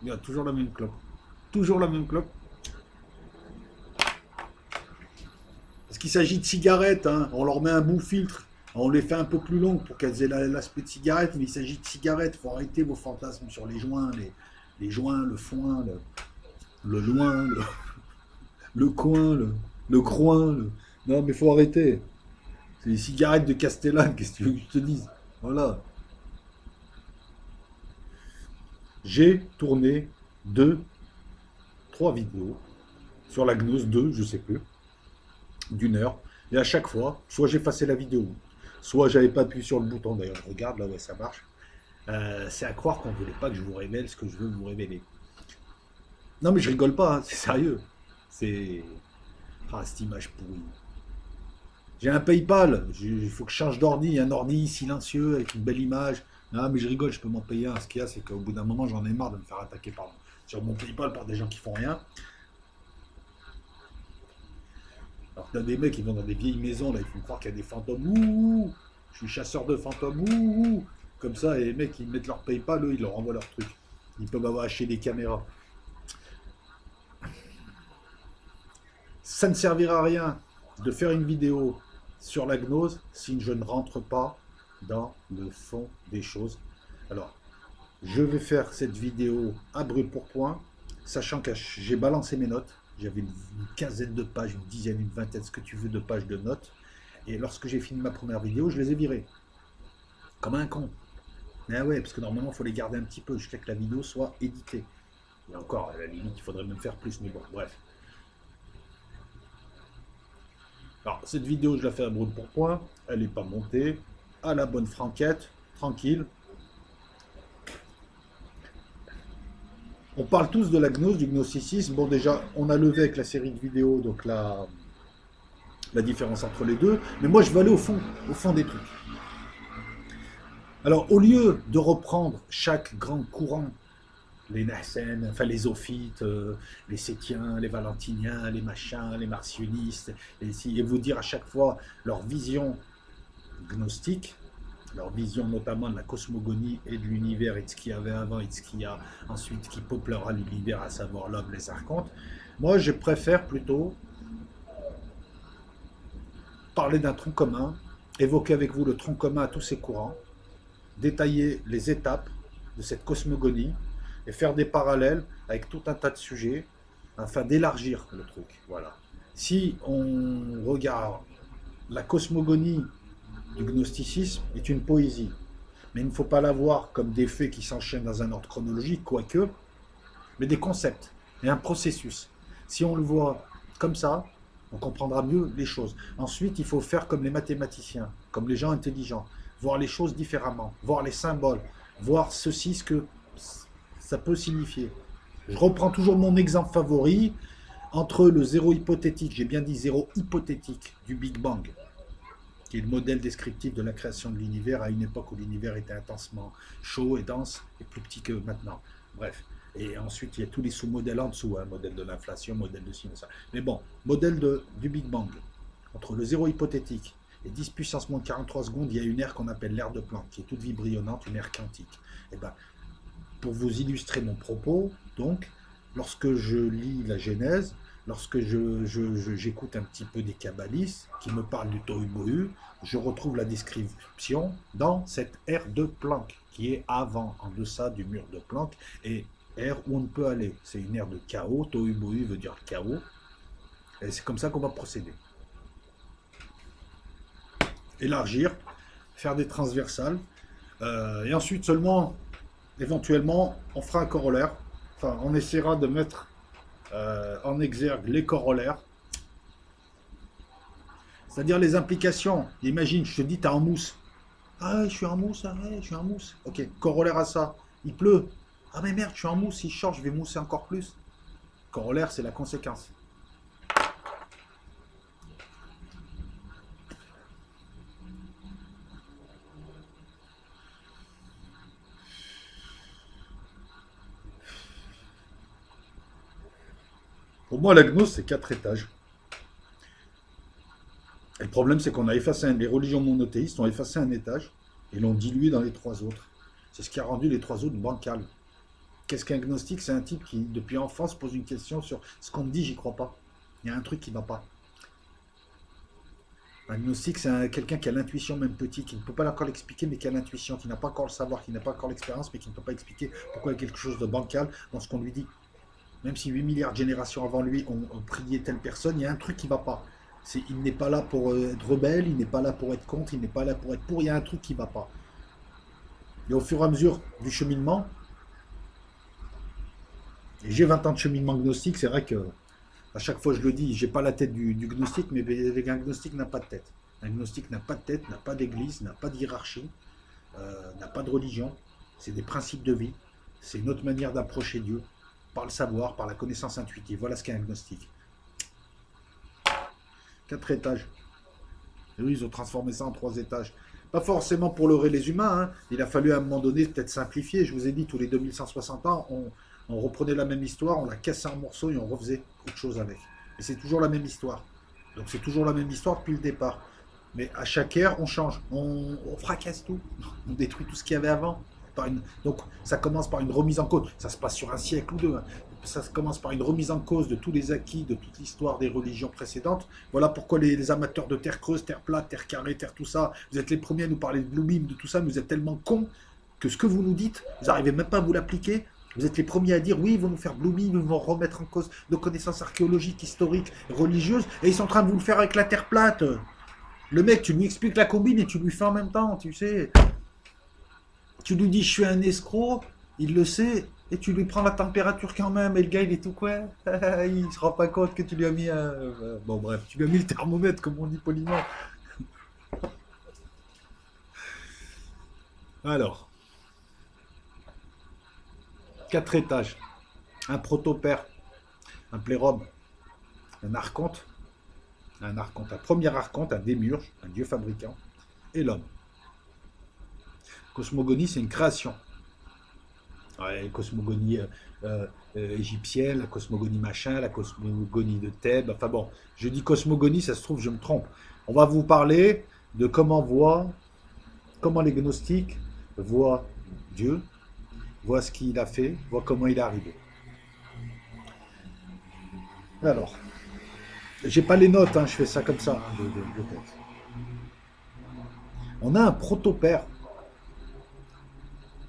Il y a toujours la même clope. Toujours la même clope. Parce qu'il s'agit de cigarettes, hein. On leur met un bon filtre. On les fait un peu plus longues pour qu'elles aient l'aspect de cigarette, mais il s'agit de cigarettes. Il faut arrêter vos fantasmes sur les joints, les joints, le foin, le loin, le coin, le groin. Non, mais il faut arrêter. C'est les cigarettes de Castellane, qu'est-ce que tu veux que je te dise? Voilà. J'ai tourné deux, trois vidéos sur la gnose 2, je sais plus, d'1 heure. Et à chaque fois, soit j'effaçais la vidéo, soit j'avais pas appuyé sur le bouton. D'ailleurs, je regarde là, ouais, ça marche. C'est à croire qu'on ne voulait pas que je vous révèle ce que je veux vous révéler. Non, mais je rigole pas, hein, c'est sérieux. C'est. Ah, cette image pourrie. J'ai un PayPal, il faut que je change d'ordi, un ordi silencieux avec une belle image. Non, mais je rigole, je peux m'en payer un. Ce qu'il y a, c'est qu'au bout d'un moment, j'en ai marre de me faire attaquer sur mon PayPal par des gens qui font rien. Alors que t'as des mecs qui vont dans des vieilles maisons, là, ils font croire qu'il y a des fantômes. Ouh, je suis chasseur de fantômes. Ouh, comme ça, et les mecs, ils mettent leur PayPal, eux, ils leur envoient leur truc. Ils peuvent avoir acheté des caméras. Ça ne servira à rien de faire une vidéo sur la gnose si je ne rentre pas dans le fond des choses. Alors, je vais faire cette vidéo à brûle pour point, sachant que j'ai balancé mes notes. J'avais une quinzaine de pages, une dizaine, une vingtaine, ce que tu veux, de pages de notes. Et lorsque j'ai fini ma première vidéo, je les ai virées. Comme un con. Mais ouais, parce que normalement, il faut les garder un petit peu jusqu'à que la vidéo soit éditée. Et encore, à la limite, il faudrait même faire plus, mais bon, bref. Alors, cette vidéo, je la fais à brûle pour point. Elle n'est pas montée. À la bonne franquette, tranquille. On parle tous de la gnose, du gnosticisme. Bon, déjà, on a levé avec la série de vidéos donc la différence entre les deux. Mais moi, je veux aller au fond des trucs. Alors, au lieu de reprendre chaque grand courant, les Nassen, enfin les Zophites, les Sétiens, les Valentiniens, les machins, les marcionistes, et vous dire à chaque fois leur vision gnostique, leur vision notamment de la cosmogonie et de l'univers et de ce qu'il y avait avant et de ce qu'il y a ensuite qui peuplera l'univers, à savoir l'homme, les archontes. Moi, je préfère plutôt parler d'un tronc commun, évoquer avec vous le tronc commun à tous ces courants, détailler les étapes de cette cosmogonie et faire des parallèles avec tout un tas de sujets afin d'élargir le truc. Voilà. Si on regarde la cosmogonie du gnosticisme est une poésie, mais il ne faut pas la voir comme des faits qui s'enchaînent dans un ordre chronologique, quoique, mais des concepts et un processus. Si on le voit comme ça, on comprendra mieux les choses. Ensuite, il faut faire comme les mathématiciens, comme les gens intelligents, voir les choses différemment, voir les symboles, voir ceci, ce que ça peut signifier. Je reprends toujours mon exemple favori, entre le zéro hypothétique, j'ai bien dit zéro hypothétique, du Big Bang, qui est le modèle descriptif de la création de l'univers à une époque où l'univers était intensement chaud et dense et plus petit que maintenant. Bref. Et ensuite, il y a tous les sous-modèles en dessous, hein, modèle de l'inflation, modèle de ci, de ça. Mais bon, modèle du Big Bang. Entre le zéro hypothétique et 10 puissance moins 43 secondes, il y a une ère qu'on appelle l'ère de Planck, qui est toute vibrillonnante, une ère quantique. Et ben, pour vous illustrer mon propos, donc, lorsque je lis la Genèse, lorsque j'écoute un petit peu des kabbalistes qui me parlent du Tohu Bohu, je retrouve la description dans cette ère de Planck, qui est avant, en deçà du mur de Planck, et ère où on ne peut aller. C'est une ère de chaos, Tohu Bohu veut dire chaos, et c'est comme ça qu'on va procéder. Élargir, faire des transversales, et ensuite seulement, éventuellement, on fera un corollaire, enfin, on essaiera de mettre en exergue les corollaires, c'est-à-dire les implications. Imagine, je te dis, tu es en mousse. Ah, ouais, je suis en mousse, ah, ouais, je suis en mousse. Ok, corollaire à ça, il pleut. Ah, mais merde, je suis en mousse, il change, je vais mousser encore plus. Corollaire, c'est la conséquence. Pour moi, la gnose, c'est 4 étages. Et le problème, c'est qu'on a effacé les religions monothéistes ont effacé un étage et l'ont dilué dans les 3 autres. C'est ce qui a rendu les 3 autres bancales. Qu'est-ce qu'un gnostique? C'est un type qui, depuis enfance, pose une question sur ce qu'on me dit, j'y crois pas. Il y a un truc qui ne va pas. Un gnostique, c'est quelqu'un qui a l'intuition, même petit, qui ne peut pas encore l'expliquer, mais qui a l'intuition, qui n'a pas encore le savoir, qui n'a pas encore l'expérience, mais qui ne peut pas expliquer pourquoi il y a quelque chose de bancal dans ce qu'on lui dit. Même si 8 milliards de générations avant lui ont prié telle personne, il y a un truc qui ne va pas. Il n'est pas là pour être rebelle, il n'est pas là pour être contre, il n'est pas là pour être pour, il y a un truc qui ne va pas. Et au fur et à mesure du cheminement, et j'ai 20 ans de cheminement gnostique, c'est vrai que à chaque fois je le dis, j'ai pas la tête du gnostique, mais un gnostique n'a pas de tête. Un gnostique n'a pas de tête, n'a pas d'église, n'a pas de hiérarchie, n'a pas de religion. C'est des principes de vie. C'est une autre manière d'approcher Dieu, par le savoir, par la connaissance intuitive. Voilà ce qu'est un gnostique. 4 étages. Et oui, ils ont transformé ça en 3 étages. Pas forcément pour leurrer les humains, hein. Il a fallu à un moment donné peut-être simplifier. Je vous ai dit, tous les 2160 ans, on reprenait la même histoire, on la cassait en morceaux et on refaisait autre chose avec. Et c'est toujours la même histoire. Donc c'est toujours la même histoire depuis le départ. Mais à chaque ère, on change. On fracasse tout. On détruit tout ce qu'il y avait avant. Donc ça commence par une remise en cause. Ça se passe sur un siècle ou deux, hein. Ça commence par une remise en cause de tous les acquis, de toute l'histoire des religions précédentes. Voilà pourquoi les amateurs de terre creuse, terre plate, terre carrée, terre tout ça, vous êtes les premiers à nous parler de Blue Beam, de tout ça, mais vous êtes tellement cons que ce que vous nous dites, vous n'arrivez même pas à vous l'appliquer. Vous êtes les premiers à dire oui, ils vont nous faire Blue Beam, ils vont remettre en cause nos connaissances archéologiques, historiques, religieuses, et ils sont en train de vous le faire avec la terre plate. Le mec, tu lui expliques la combine et tu lui fais en même temps, tu sais. Tu lui dis je suis un escroc, il le sait, et tu lui prends la température quand même, et le gars il est tout quoi. Il se rend pas compte que tu lui as mis un. Bon bref, tu lui as mis le thermomètre comme on dit poliment. Alors, 4 étages, un protopère, un plérobe, un premier archonte, un démiurge, un dieu fabricant, et l'homme. Cosmogonie, c'est une création. Ouais, cosmogonie égyptienne, la cosmogonie machin, la cosmogonie de Thèbes. Enfin bon, je dis cosmogonie, ça se trouve, je me trompe. On va vous parler de comment les gnostiques voient Dieu, voient ce qu'il a fait, voient comment il est arrivé. Alors, j'ai pas les notes, hein, je fais ça comme ça, hein, de tête. On a un protopère.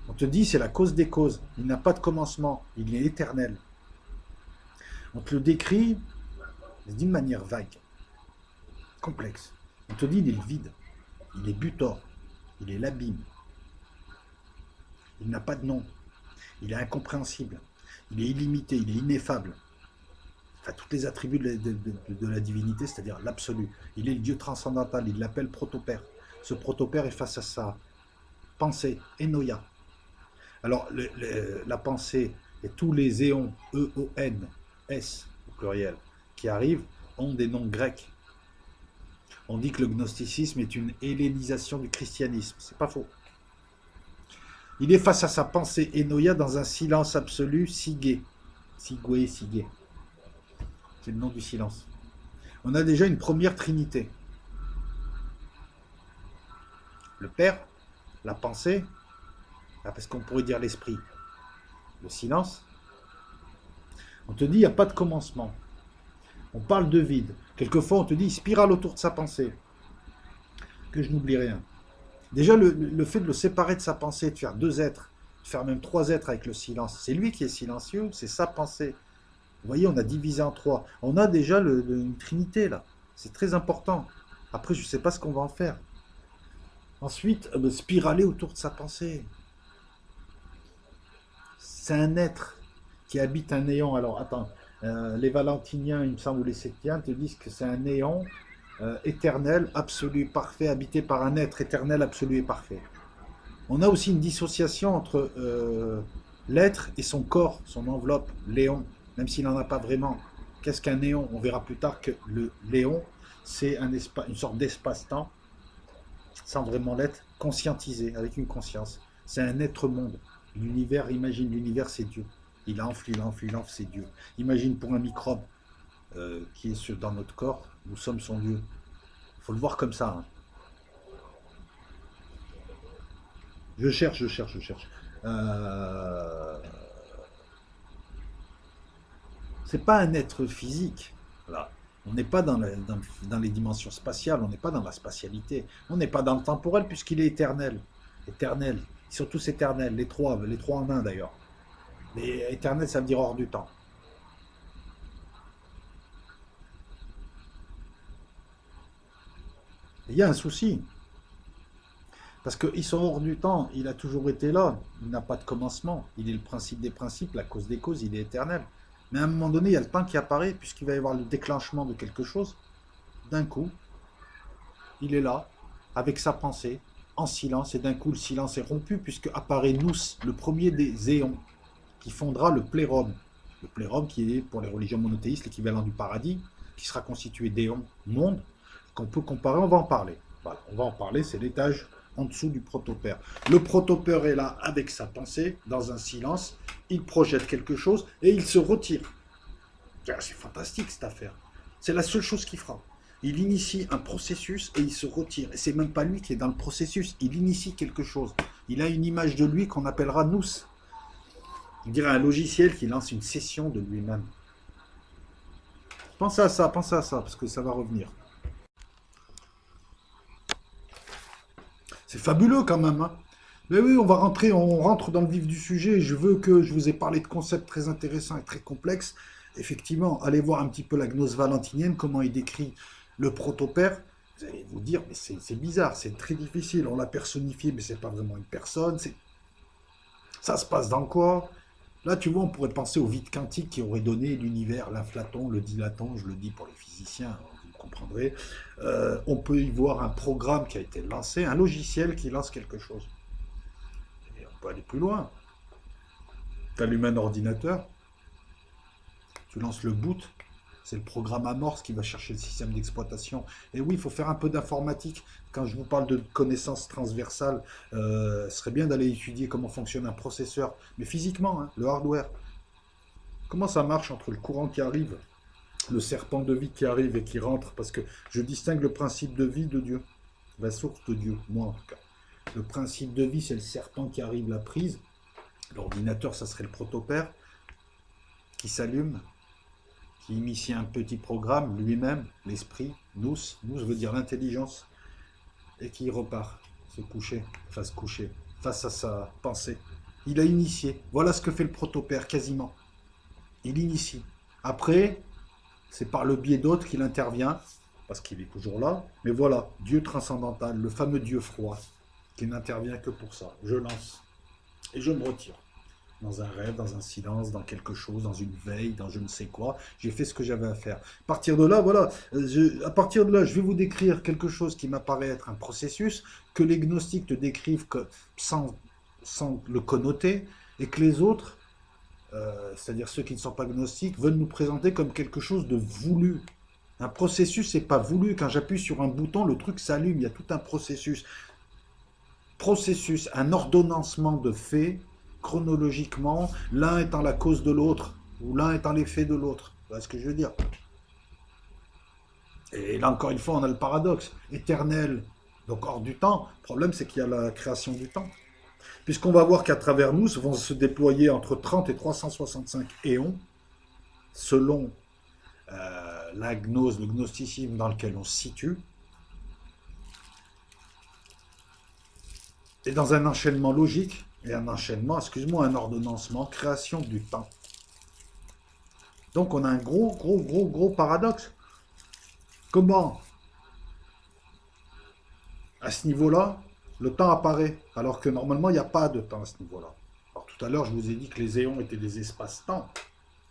On te dit c'est la cause des causes. Il n'a pas de commencement. Il est éternel. On te le décrit d'une manière vague, complexe. On te dit il est le vide. Il est butor. Il est l'abîme. Il n'a pas de nom. Il est incompréhensible. Il est illimité. Il est ineffable. Enfin, tous les attributs de la divinité, c'est-à-dire l'absolu. Il est le Dieu transcendantal. Il l'appelle protopère. Ce protopère est face à sa pensée, Enoia. Alors, la pensée et tous les éons, E-O-N, S au pluriel, qui arrivent, ont des noms grecs. On dit que le gnosticisme est une hellénisation du christianisme. C'est pas faux. Il est face à sa pensée Enoia dans un silence absolu, Sigé. Sigwe, Sigé. C'est le nom du silence. On a déjà une première trinité. Le Père, la pensée, parce qu'on pourrait dire l'esprit, le silence. On te dit il n'y a pas de commencement. On parle de vide. Quelquefois on te dit spirale autour de sa pensée. Que je n'oublie rien. Déjà le fait de le séparer de sa pensée, de faire 2 êtres, de faire même 3 êtres avec le silence, c'est lui qui est silencieux, c'est sa pensée. Vous voyez, on a divisé en 3. On a déjà une trinité là. C'est très important. Après, je ne sais pas ce qu'on va en faire. Ensuite, spiraler autour de sa pensée. C'est un être qui habite un néant. Alors, attends, les Valentiniens, il me semble, ou les Septiens, te disent que c'est un néant éternel, absolu, parfait, habité par un être éternel, absolu et parfait. On a aussi une dissociation entre l'être et son corps, son enveloppe, l'éon, même s'il n'en a pas vraiment. Qu'est-ce qu'un néon? On verra plus tard que le l'éon, c'est une sorte d'espace-temps, sans vraiment l'être, conscientisé, avec une conscience. C'est un être-monde. L'univers, imagine, l'univers c'est Dieu. Il enfle, c'est Dieu. Imagine pour un microbe qui est dans notre corps, nous sommes son Dieu. Il faut le voir comme ça. Hein. Je cherche. C'est pas un être physique. Là. On n'est pas dans les dimensions spatiales, on n'est pas dans la spatialité. On n'est pas dans le temporel puisqu'il est éternel. Éternel. Ils sont tous éternels, les trois en un d'ailleurs. Mais éternel, ça veut dire hors du temps. Il y a un souci. Parce qu'ils sont hors du temps, il a toujours été là, il n'a pas de commencement, il est le principe des principes, la cause des causes, il est éternel. Mais à un moment donné, il y a le temps qui apparaît, puisqu'il va y avoir le déclenchement de quelque chose. D'un coup, il est là, avec sa pensée, en silence, et d'un coup, le silence est rompu, puisque apparaît Nous, le premier des éons, qui fondera le plérum. Le plérum qui est, pour les religions monothéistes, l'équivalent du paradis, qui sera constitué d'éons, monde, qu'on peut comparer, on va en parler. Voilà, on va en parler, c'est l'étage en dessous du protopère. Le protopère est là avec sa pensée, dans un silence, il projette quelque chose et il se retire. C'est fantastique cette affaire. C'est la seule chose qu'il fera. Il initie un processus et il se retire. Et c'est même pas lui qui est dans le processus, il initie quelque chose. Il a une image de lui qu'on appellera Nous. Il dirait un logiciel qui lance une session de lui-même. Pensez à ça, parce que ça va revenir. C'est fabuleux quand même. Hein. Mais oui, on rentre dans le vif du sujet. Je veux que je vous ai parlé de concepts très intéressants et très complexes. Effectivement, allez voir un petit peu la gnose valentinienne, comment il décrit le protopère. Vous allez vous dire, mais c'est bizarre, c'est très difficile. On l'a personnifié, mais c'est pas vraiment une personne. Ça se passe dans quoi? Là, tu vois, on pourrait penser au vide quantique qui aurait donné l'univers, l'inflaton, le dilaton, je le dis pour les physiciens, vous comprendrez. On peut y voir un programme qui a été lancé, un logiciel qui lance quelque chose. Et on peut aller plus loin. Tu allumes un ordinateur, tu lances le boot, c'est le programme amorce qui va chercher le système d'exploitation. Et oui, il faut faire un peu d'informatique. Quand je vous parle de connaissances transversales, ce serait bien d'aller étudier comment fonctionne un processeur, mais physiquement, hein, le hardware. Comment ça marche entre le courant qui arrive, le serpent de vie qui arrive et qui rentre, parce que je distingue le principe de vie de Dieu, la source de Dieu, moi en tout cas. Le principe de vie, c'est le serpent qui arrive, la prise. L'ordinateur, ça serait le protopère qui s'allume, qui initie un petit programme, lui-même, l'esprit, nous veut dire l'intelligence, et qui repart, se coucher, face à sa pensée. Il a initié. Voilà ce que fait le protopère, quasiment. Il initie. Après, c'est par le biais d'autres qu'il intervient, parce qu'il est toujours là. Mais voilà, Dieu transcendantal, le fameux Dieu froid, qui n'intervient que pour ça. Je lance. Et je me retire. Dans un rêve, dans un silence, dans quelque chose, dans une veille, dans je ne sais quoi. J'ai fait ce que j'avais à faire. À partir de là, voilà, je vais vous décrire quelque chose qui m'apparaît être un processus que les gnostiques te décrivent sans le connoter, et que les autres, c'est-à-dire ceux qui ne sont pas gnostiques, veulent nous présenter comme quelque chose de voulu. Un processus, c'est pas voulu. Quand j'appuie sur un bouton, le truc s'allume. Il y a tout un processus. Processus, un ordonnancement de faits, chronologiquement, l'un étant la cause de l'autre, ou l'un étant l'effet de l'autre. Vous voyez ce que je veux dire? Et là, encore une fois, on a le paradoxe. Éternel, donc hors du temps. Le problème, c'est qu'il y a la création du temps. Puisqu'on va voir qu'à travers nous vont se déployer entre 30 et 365 éons, selon la gnose, le gnosticisme dans lequel on se situe, et dans un enchaînement logique, et un enchaînement, excuse-moi, un ordonnancement, création du temps. Donc on a un gros paradoxe. Comment, à ce niveau-là, le temps apparaît, alors que normalement, il n'y a pas de temps à ce niveau-là. Alors tout à l'heure, je vous ai dit que les éons étaient des espaces-temps.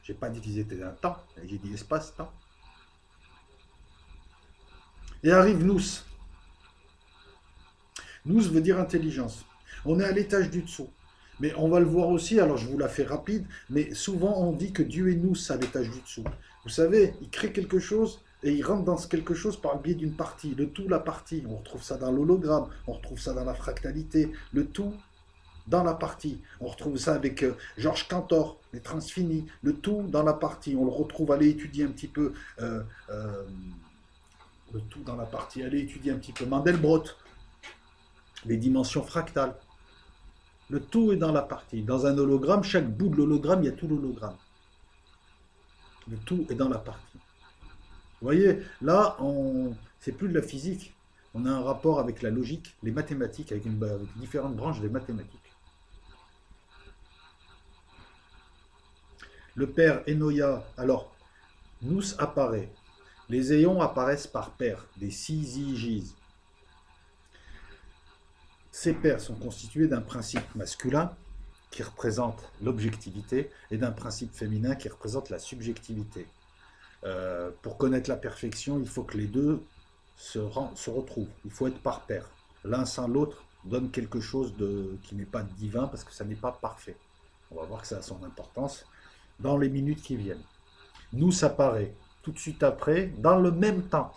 Je n'ai pas dit qu'ils étaient un temps, j'ai dit espace-temps. Et arrive Nous. Nous veut dire intelligence. On est à l'étage du dessous. Mais on va le voir aussi, alors je vous la fais rapide, mais souvent on dit que Dieu est Nous à l'étage du dessous. Vous savez, il crée quelque chose et il rentre dans ce quelque chose par le biais d'une partie. Le tout, la partie. On retrouve ça dans l'hologramme, on retrouve ça dans la fractalité. Le tout dans la partie. On retrouve ça avec Georges Cantor, les transfinis. Le tout dans la partie. On le retrouve, allez étudier un petit peu le tout dans la partie. Allez étudier un petit peu Mandelbrot, les dimensions fractales. Le tout est dans la partie. Dans un hologramme, chaque bout de l'hologramme, il y a tout l'hologramme. Le tout est dans la partie. Vous voyez, là, c'est plus de la physique. On a un rapport avec la logique, les mathématiques, avec différentes branches des mathématiques. Le père Enoya, alors, nous apparaît. Les éons apparaissent par paires, des syzygies. Ces paires sont constituées d'un principe masculin qui représente l'objectivité et d'un principe féminin qui représente la subjectivité. Pour connaître la perfection, il faut que les deux se retrouvent. Il faut être par paire. L'un sans l'autre donne quelque chose qui n'est pas divin parce que ça n'est pas parfait. On va voir que ça a son importance dans les minutes qui viennent. Nous apparaît tout de suite après, dans le même temps,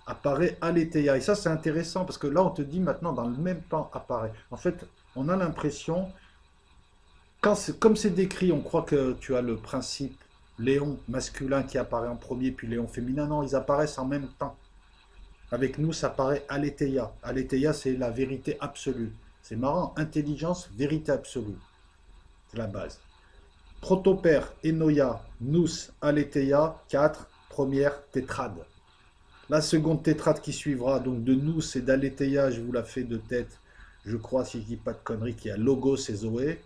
apparaît Aletheia. Et ça, c'est intéressant parce que là, on te dit maintenant, dans le même temps apparaît. En fait, on a l'impression, comme c'est décrit, on croit que tu as le principe Léon masculin qui apparaît en premier, puis Léon féminin. Non, ils apparaissent en même temps. Avec nous, ça apparaît Aletheia. Aletheia, c'est la vérité absolue. C'est marrant, intelligence, vérité absolue. C'est la base. Protopère, Enoya, Nous, Aletheia, 4, première tétrade. La seconde tétrade qui suivra, donc de Nous et d'Aletheia, je vous la fais de tête, je crois, si je ne dis pas de conneries, qu'il y a Logos et Zoé.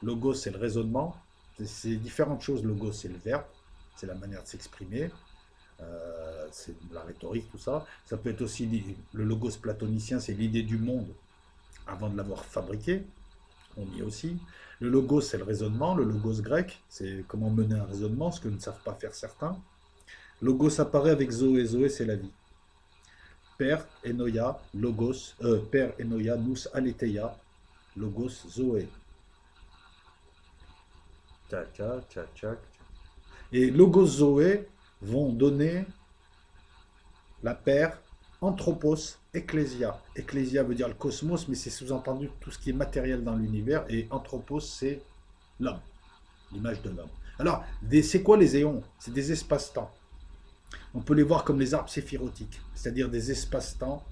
Logos, c'est le raisonnement. C'est différentes choses. Logos, c'est le verbe. C'est la manière de s'exprimer. C'est la rhétorique, tout ça. Ça peut être aussi le logos platonicien, c'est l'idée du monde avant de l'avoir fabriqué. On y est aussi. Le logos, c'est le raisonnement. Le logos grec, c'est comment mener un raisonnement, ce que ne savent pas faire certains. Logos apparaît avec Zoé. Zoé, c'est la vie. Père, Enoya, Logos, Père, Enoya, Nous, Aletheia, Logos, Zoé. Tchac, tchac, tchac, tchac. Et Logos, Zoé vont donner la paire Anthropos, Ecclesia. Ecclesia veut dire le cosmos, mais c'est sous-entendu tout ce qui est matériel dans l'univers. Et Anthropos, c'est l'homme, l'image de l'homme. Alors, c'est quoi les éons? C'est des espaces-temps. On peut les voir comme les arbres séphirotiques, c'est-à-dire des espaces-temps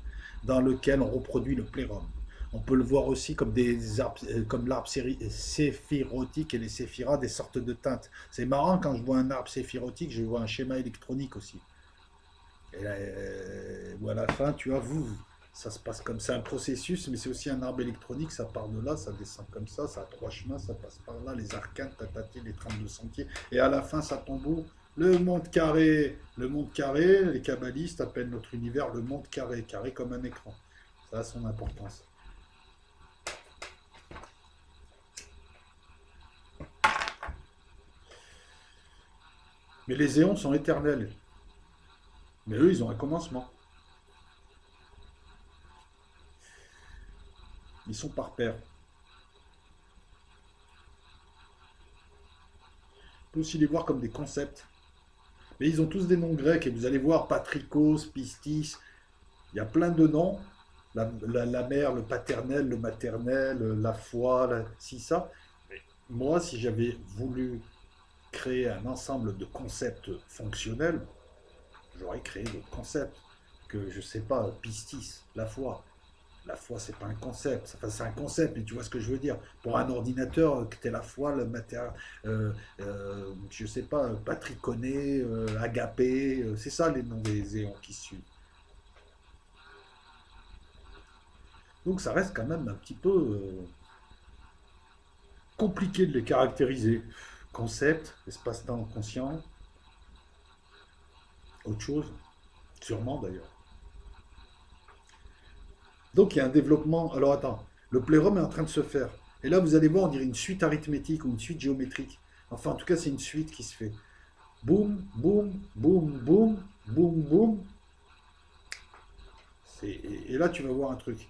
dans lesquels on reproduit le plérum. On peut le voir aussi comme des arbres, comme l'arbre séphirotique et les séphiras, des sortes de teintes. C'est marrant, quand je vois un arbre séphirotique, je vois un schéma électronique aussi. Et là, ou à la fin, tu vois, ça se passe comme ça, un processus, mais c'est aussi un arbre électronique, ça part de là, ça descend comme ça a trois chemins, ça passe par là, les arcanes, tatati, les 32 sentiers, et à la fin, ça tombe où? Le monde carré. Le monde carré, les kabbalistes appellent notre univers le monde carré, carré comme un écran. Ça a son importance. Mais les éons sont éternels. Mais eux, ils ont un commencement. Ils sont par paire. On peut aussi les voir comme des concepts. Mais ils ont tous des noms grecs. Et vous allez voir Patrikos, Pistis. Il y a plein de noms. La mère, le paternel, le maternel, la foi, si ça. Mais moi, si j'avais voulu créer un ensemble de concepts fonctionnels, j'aurais créé d'autres concepts. Que je sais pas, Pistis, la foi. La foi, c'est pas un concept. Enfin, c'est un concept, mais tu vois ce que je veux dire. Pour un ordinateur, que tu la foi, le matériel, je sais pas, patriconé, agapé, c'est ça les noms des éons qui suivent. Donc ça reste quand même un petit peu compliqué de les caractériser. Concept, espace-temps conscient, autre chose, sûrement d'ailleurs. Donc il y a un développement. Alors attends, le plérum est en train de se faire. Et là, vous allez voir, on dirait une suite arithmétique ou une suite géométrique. Enfin, en tout cas, c'est une suite qui se fait. Boum, boum, boum, boum, boum, boum. Et là, tu vas voir un truc.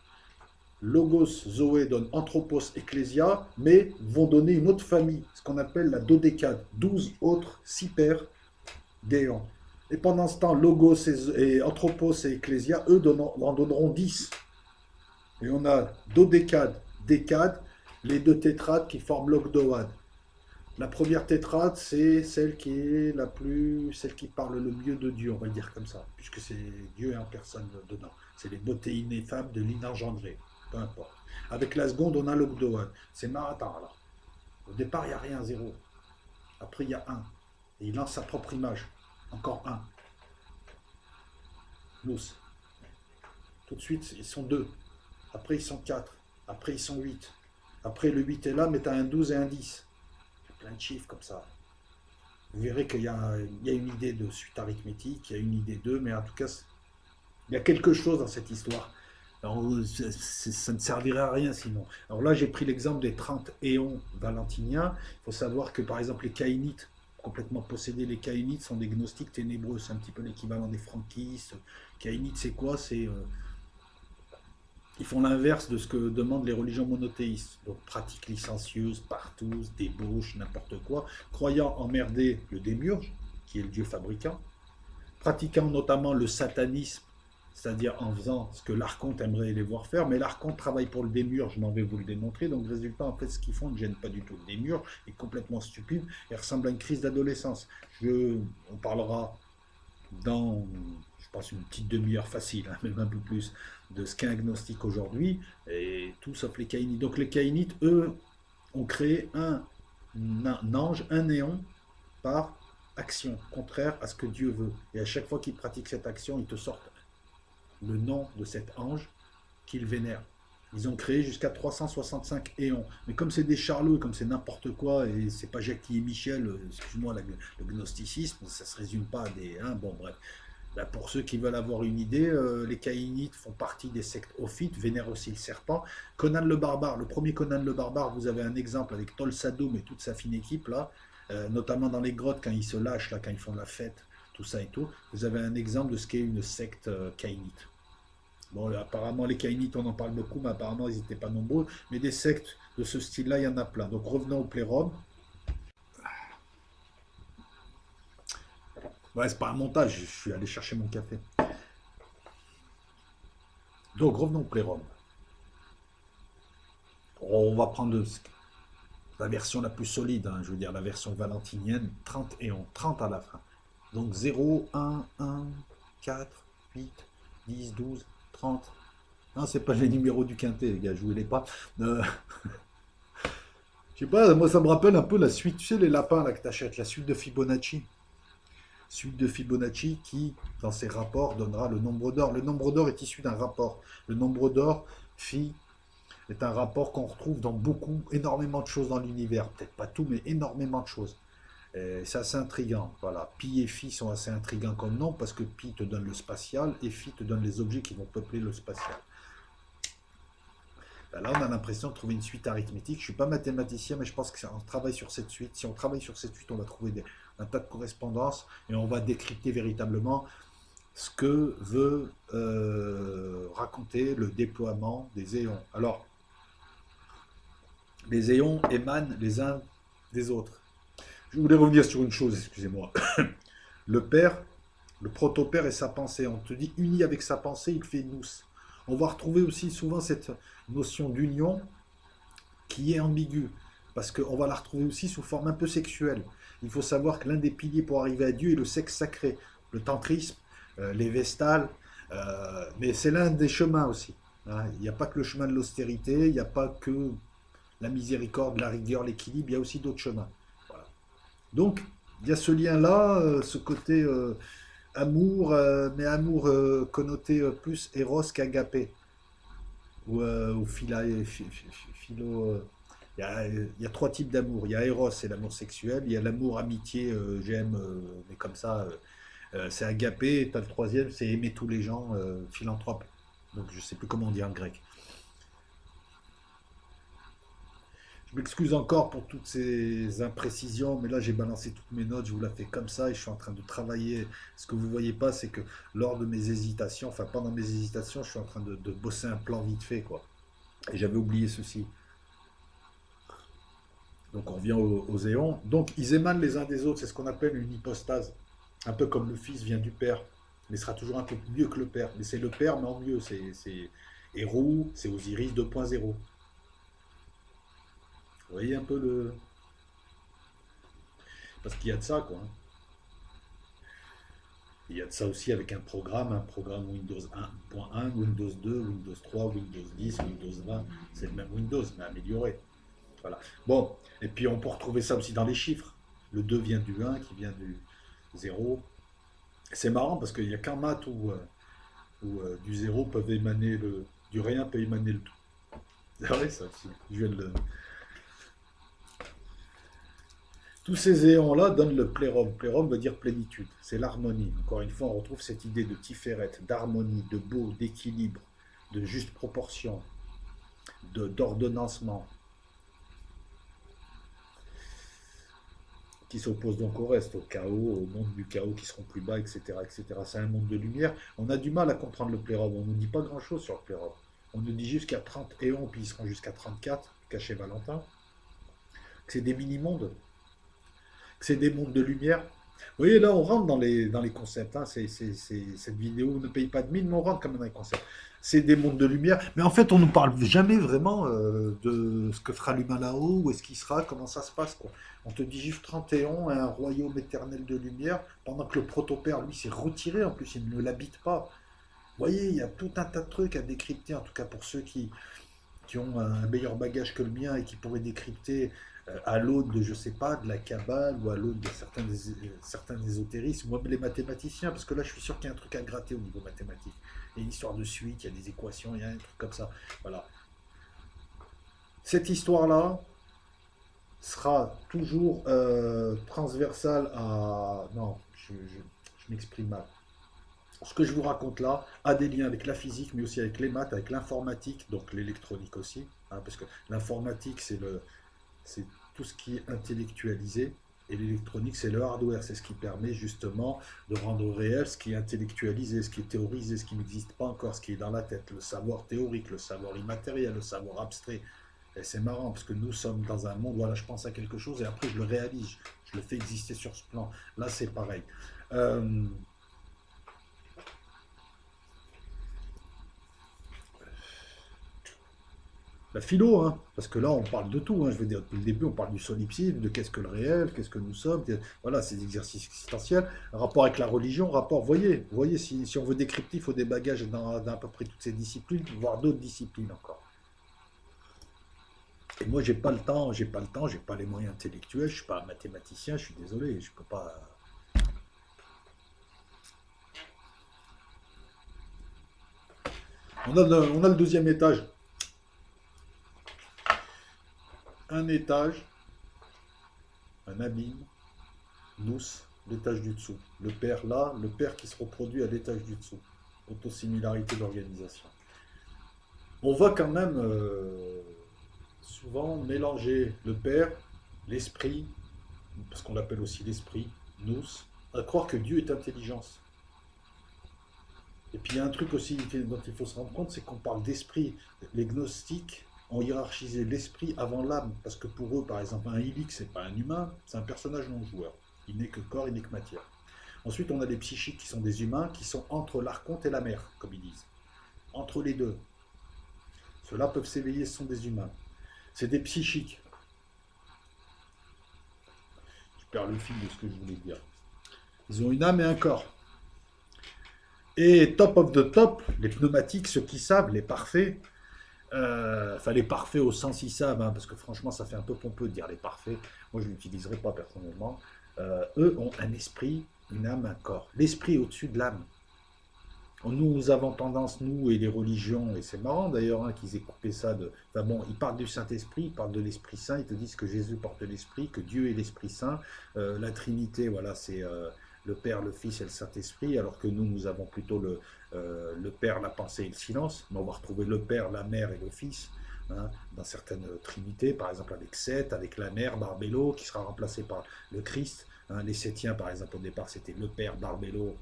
Logos, Zoé donne Anthropos, Ecclesia, mais vont donner une autre famille, ce qu'on appelle la dodécade. 12 autres, 6 paires d'éons. Et pendant ce temps, Logos et Anthropos et Ecclesia, eux, en donneront 10. Et on a dodécade, décade, les deux tétrades qui forment l'ogdoade. La première tétrade, c'est celle qui est celle qui parle le mieux de Dieu, on va le dire comme ça, puisque c'est Dieu en personne dedans. C'est les beautés ineffables de l'inengendré, peu importe. Avec la seconde, on a l'ogdoade. C'est marathon alors. Au départ, il n'y a rien, zéro. Après, il y a un. Et il lance sa propre image. Encore un. Nous. Tout de suite, ils sont deux. Après, ils sont quatre. Après, ils sont huit. Après, le 8 est là, mais tu as un 12 et un 10. Il y a plein de chiffres comme ça. Vous verrez qu'il y a une idée de suite arithmétique, il y a une idée d'eux, mais en tout cas, il y a quelque chose dans cette histoire. Alors, ça ne servirait à rien sinon. Alors là, j'ai pris l'exemple des 30 éons valentiniens. Il faut savoir que, par exemple, les caïnites, complètement possédés, les caïnites sont des gnostiques ténébreux. C'est un petit peu l'équivalent des franquistes. Caïnites, c'est quoi? Ils font l'inverse de ce que demandent les religions monothéistes. Donc, pratiques licencieuses, partous, débauches, n'importe quoi. Croyant emmerder le démiurge, qui est le dieu fabricant. Pratiquant notamment le satanisme, c'est-à-dire en faisant ce que l'archonte aimerait les voir faire, mais l'archonte travaille pour le démiurge, je m'en vais vous le démontrer, donc résultat, en fait, ce qu'ils font ne gêne pas du tout le démiurge, est complètement stupide, et ressemble à une crise d'adolescence. On parlera dans, je pense, une petite demi-heure facile, hein, même un peu plus, de ce qu'est un agnostique aujourd'hui, et tout sauf les caïnites. Donc les caïnites, eux, ont créé un ange, un néon, par action, contraire à ce que Dieu veut. Et à chaque fois qu'ils pratiquent cette action, ils te sortent le nom de cet ange qu'ils vénèrent. Ils ont créé jusqu'à 365 éons. Mais comme c'est des charlots, comme c'est n'importe quoi, et c'est pas Jacques et Michel, excuse-moi, le gnosticisme, ça se résume pas à des... Hein, bon, bref. Ben, pour ceux qui veulent avoir une idée, les caïnites font partie des sectes ophites, vénèrent aussi le serpent. Conan le barbare, le premier Conan le barbare, vous avez un exemple avec Tol Sadoum et toute sa fine équipe, là, notamment dans les grottes, quand ils se lâchent, là, quand ils font la fête, tout ça et tout. Vous avez un exemple de ce qu'est une secte caïnite. Bon, apparemment, les Caïnites, on en parle beaucoup, mais apparemment, ils n'étaient pas nombreux. Mais des sectes de ce style-là, il y en a plein. Donc, revenons au plérum. Ouais, c'est pas un montage, je suis allé chercher mon café. Donc, revenons au plérum. On va prendre la version la plus solide, hein, je veux dire la version valentinienne, 30 et 11, 30 à la fin. Donc 0, 1, 1, 4, 8, 10, 12, 30. Non, c'est pas les numéros du quintet, les gars, jouez-les pas. Je sais pas, moi ça me rappelle un peu la suite, tu sais, les lapins là que t'achètes, la suite de Fibonacci. Suite de Fibonacci qui, dans ses rapports, donnera le nombre d'or. Le nombre d'or est issu d'un rapport. Le nombre d'or, phi, est un rapport qu'on retrouve dans énormément de choses dans l'univers. Peut-être pas tout, mais énormément de choses. C'est assez intriguant. Voilà. Pi et Phi sont assez intrigants comme nom parce que Pi te donne le spatial et Phi te donne les objets qui vont peupler le spatial. Ben là, on a l'impression de trouver une suite arithmétique. Je ne suis pas mathématicien, mais je pense qu'on travaille sur cette suite. Si on travaille sur cette suite, on va trouver un tas de correspondances et on va décrypter véritablement ce que veut raconter le déploiement des éons. Alors, les éons émanent les uns des autres. Je voulais revenir sur une chose, excusez-moi. Le Père, le proto-Père et sa pensée. On te dit uni avec sa pensée, il fait nous. On va retrouver aussi souvent cette notion d'union qui est ambiguë, parce qu'on va la retrouver aussi sous forme un peu sexuelle. Il faut savoir que l'un des piliers pour arriver à Dieu est le sexe sacré, le tantrisme, les vestales, mais c'est l'un des chemins aussi. Hein. Il n'y a pas que le chemin de l'austérité, il n'y a pas que la miséricorde, la rigueur, l'équilibre, il y a aussi d'autres chemins. Voilà. Donc, il y a ce lien-là, ce côté amour, mais amour connoté plus éros qu'agapé, ou philo. Il y a trois types d'amour. Il y a éros, c'est l'amour sexuel. Il y a l'amour amitié, j'aime, mais comme ça, c'est agapé. Et tu as le troisième, c'est aimer tous les gens, philanthrope. Donc je sais plus comment on dit en grec. Je m'excuse encore pour toutes ces imprécisions, mais là j'ai balancé toutes mes notes, je vous la fais comme ça et je suis en train de travailler. Ce que vous ne voyez pas, c'est que lors de mes hésitations, enfin pendant mes hésitations, je suis en train de bosser un plan vite fait, quoi. Et j'avais oublié ceci. Donc on revient aux éons. Donc ils émanent les uns des autres, c'est ce qu'on appelle une hypostase. Un peu comme le fils vient du père, mais sera toujours un peu mieux que le père. Mais c'est le père, mais en mieux. C'est Héros, c'est Osiris 2.0. Vous voyez un peu le... Parce qu'il y a de ça, quoi. Hein. Il y a de ça aussi avec un programme Windows 1.1, Windows 2, Windows 3, Windows 10, Windows 20. C'est le même Windows, mais amélioré. Voilà. Bon, et puis on peut retrouver ça aussi dans les chiffres. Le 2 vient du 1 qui vient du 0. C'est marrant parce qu'il n'y a qu'un maths où du 0 peuvent émaner du rien peut émaner le tout. C'est vrai ça aussi. Tous ces éons-là donnent le plérum. Plérum veut dire plénitude. C'est l'harmonie. Encore une fois, on retrouve cette idée de tiferet, d'harmonie, de beau, d'équilibre, de juste proportion, d'ordonnancement, qui s'oppose donc au reste, au chaos, au monde du chaos qui seront plus bas, etc., etc. C'est un monde de lumière. On a du mal à comprendre le plérum. On ne nous dit pas grand-chose sur le plérum. On nous dit jusqu'à 30 éons, puis ils seront jusqu'à 34, caché Valentin. C'est des mini-mondes, c'est des mondes de lumière. Vous voyez, là, on rentre dans les concepts. Hein. Cette vidéo ne paye pas de mine, mais on rentre quand même dans les concepts. C'est des mondes de lumière. Mais en fait, on ne nous parle jamais vraiment de ce que fera l'humain là-haut, où est-ce qu'il sera, comment ça se passe, quoi. On te dit juste 31, un royaume éternel de lumière, pendant que le protopère, lui, s'est retiré. En plus, il ne l'habite pas. Vous voyez, il y a tout un tas de trucs à décrypter, en tout cas pour ceux qui ont un meilleur bagage que le mien et qui pourraient décrypter à l'aune de, je sais pas, de la Kabbale ou à l'aune de certains ésotérismes, ou même les mathématiciens, parce que là, je suis sûr qu'il y a un truc à gratter au niveau mathématique. Il y a une histoire de suite, il y a des équations, il y a un truc comme ça. Voilà. Cette histoire-là sera toujours transversale à... Non, je m'exprime mal. Ce que je vous raconte là a des liens avec la physique, mais aussi avec les maths, avec l'informatique, donc l'électronique aussi, hein, parce que l'informatique, c'est tout ce qui est intellectualisé, et l'électronique, c'est le hardware, c'est ce qui permet justement de rendre réel ce qui est intellectualisé, ce qui est théorisé, ce qui n'existe pas encore, ce qui est dans la tête, le savoir théorique, le savoir immatériel, le savoir abstrait. Et c'est marrant, parce que nous sommes dans un monde, voilà, je pense à quelque chose, et après je le réalise, je le fais exister sur ce plan. Là, c'est pareil. Euh, La philo, hein, parce que là, on parle de tout. Hein, je veux dire, depuis le début, on parle du solipsisme, de qu'est-ce que le réel, qu'est-ce que nous sommes. Voilà, ces exercices existentiels. Rapport avec la religion, rapport, voyez si on veut décrypter, il faut des bagages dans à peu près toutes ces disciplines, voire d'autres disciplines encore. Et moi, j'ai pas les moyens intellectuels, je suis pas un mathématicien, je suis désolé, je peux pas. On a le deuxième étage. Un étage, un abîme, nous, l'étage du dessous. Le père là, le père qui se reproduit à l'étage du dessous. Autosimilarité d'organisation. On va quand même souvent mélanger le père, l'esprit, parce qu'on l'appelle aussi l'esprit, nous, à croire que Dieu est intelligence. Et puis il y a un truc aussi dont il faut se rendre compte, c'est qu'on parle d'esprit. Les gnostiques ont hiérarchisé l'esprit avant l'âme, parce que pour eux, par exemple, un Illic, c'est pas un humain, c'est un personnage non joueur. Il n'est que corps, il n'est que matière. Ensuite, on a les psychiques qui sont des humains, qui sont entre l'archonte et la mer, comme ils disent. Entre les deux. Ceux-là peuvent s'éveiller, ce sont des humains. C'est des psychiques. Je perds le fil de ce que je voulais dire. Ils ont une âme et un corps. Et top of the top, les pneumatiques, ceux qui savent, les parfaits, enfin les parfaits au sens ils savent, hein, parce que franchement ça fait un peu pompeux de dire les parfaits, moi je ne l'utiliserai pas personnellement. Eux ont un esprit, une âme, un corps. L'esprit est au-dessus de l'âme. Nous avons tendance, nous et les religions, et c'est marrant d'ailleurs hein, qu'ils aient coupé ça de... Enfin bon, ils parlent du Saint-Esprit, ils parlent de l'Esprit Saint, ils te disent que Jésus porte l'Esprit, que Dieu est l'Esprit Saint. La Trinité, voilà, c'est le Père, le Fils et le Saint-Esprit, alors que nous avons plutôt le Père, la pensée et le silence. Mais on va retrouver le Père, la Mère et le Fils, hein, dans certaines trinités, par exemple avec Seth, avec la Mère, Barbello, qui sera remplacé par le Christ. Hein. Les Sétiens, par exemple, au départ, c'était le Père, Barbello,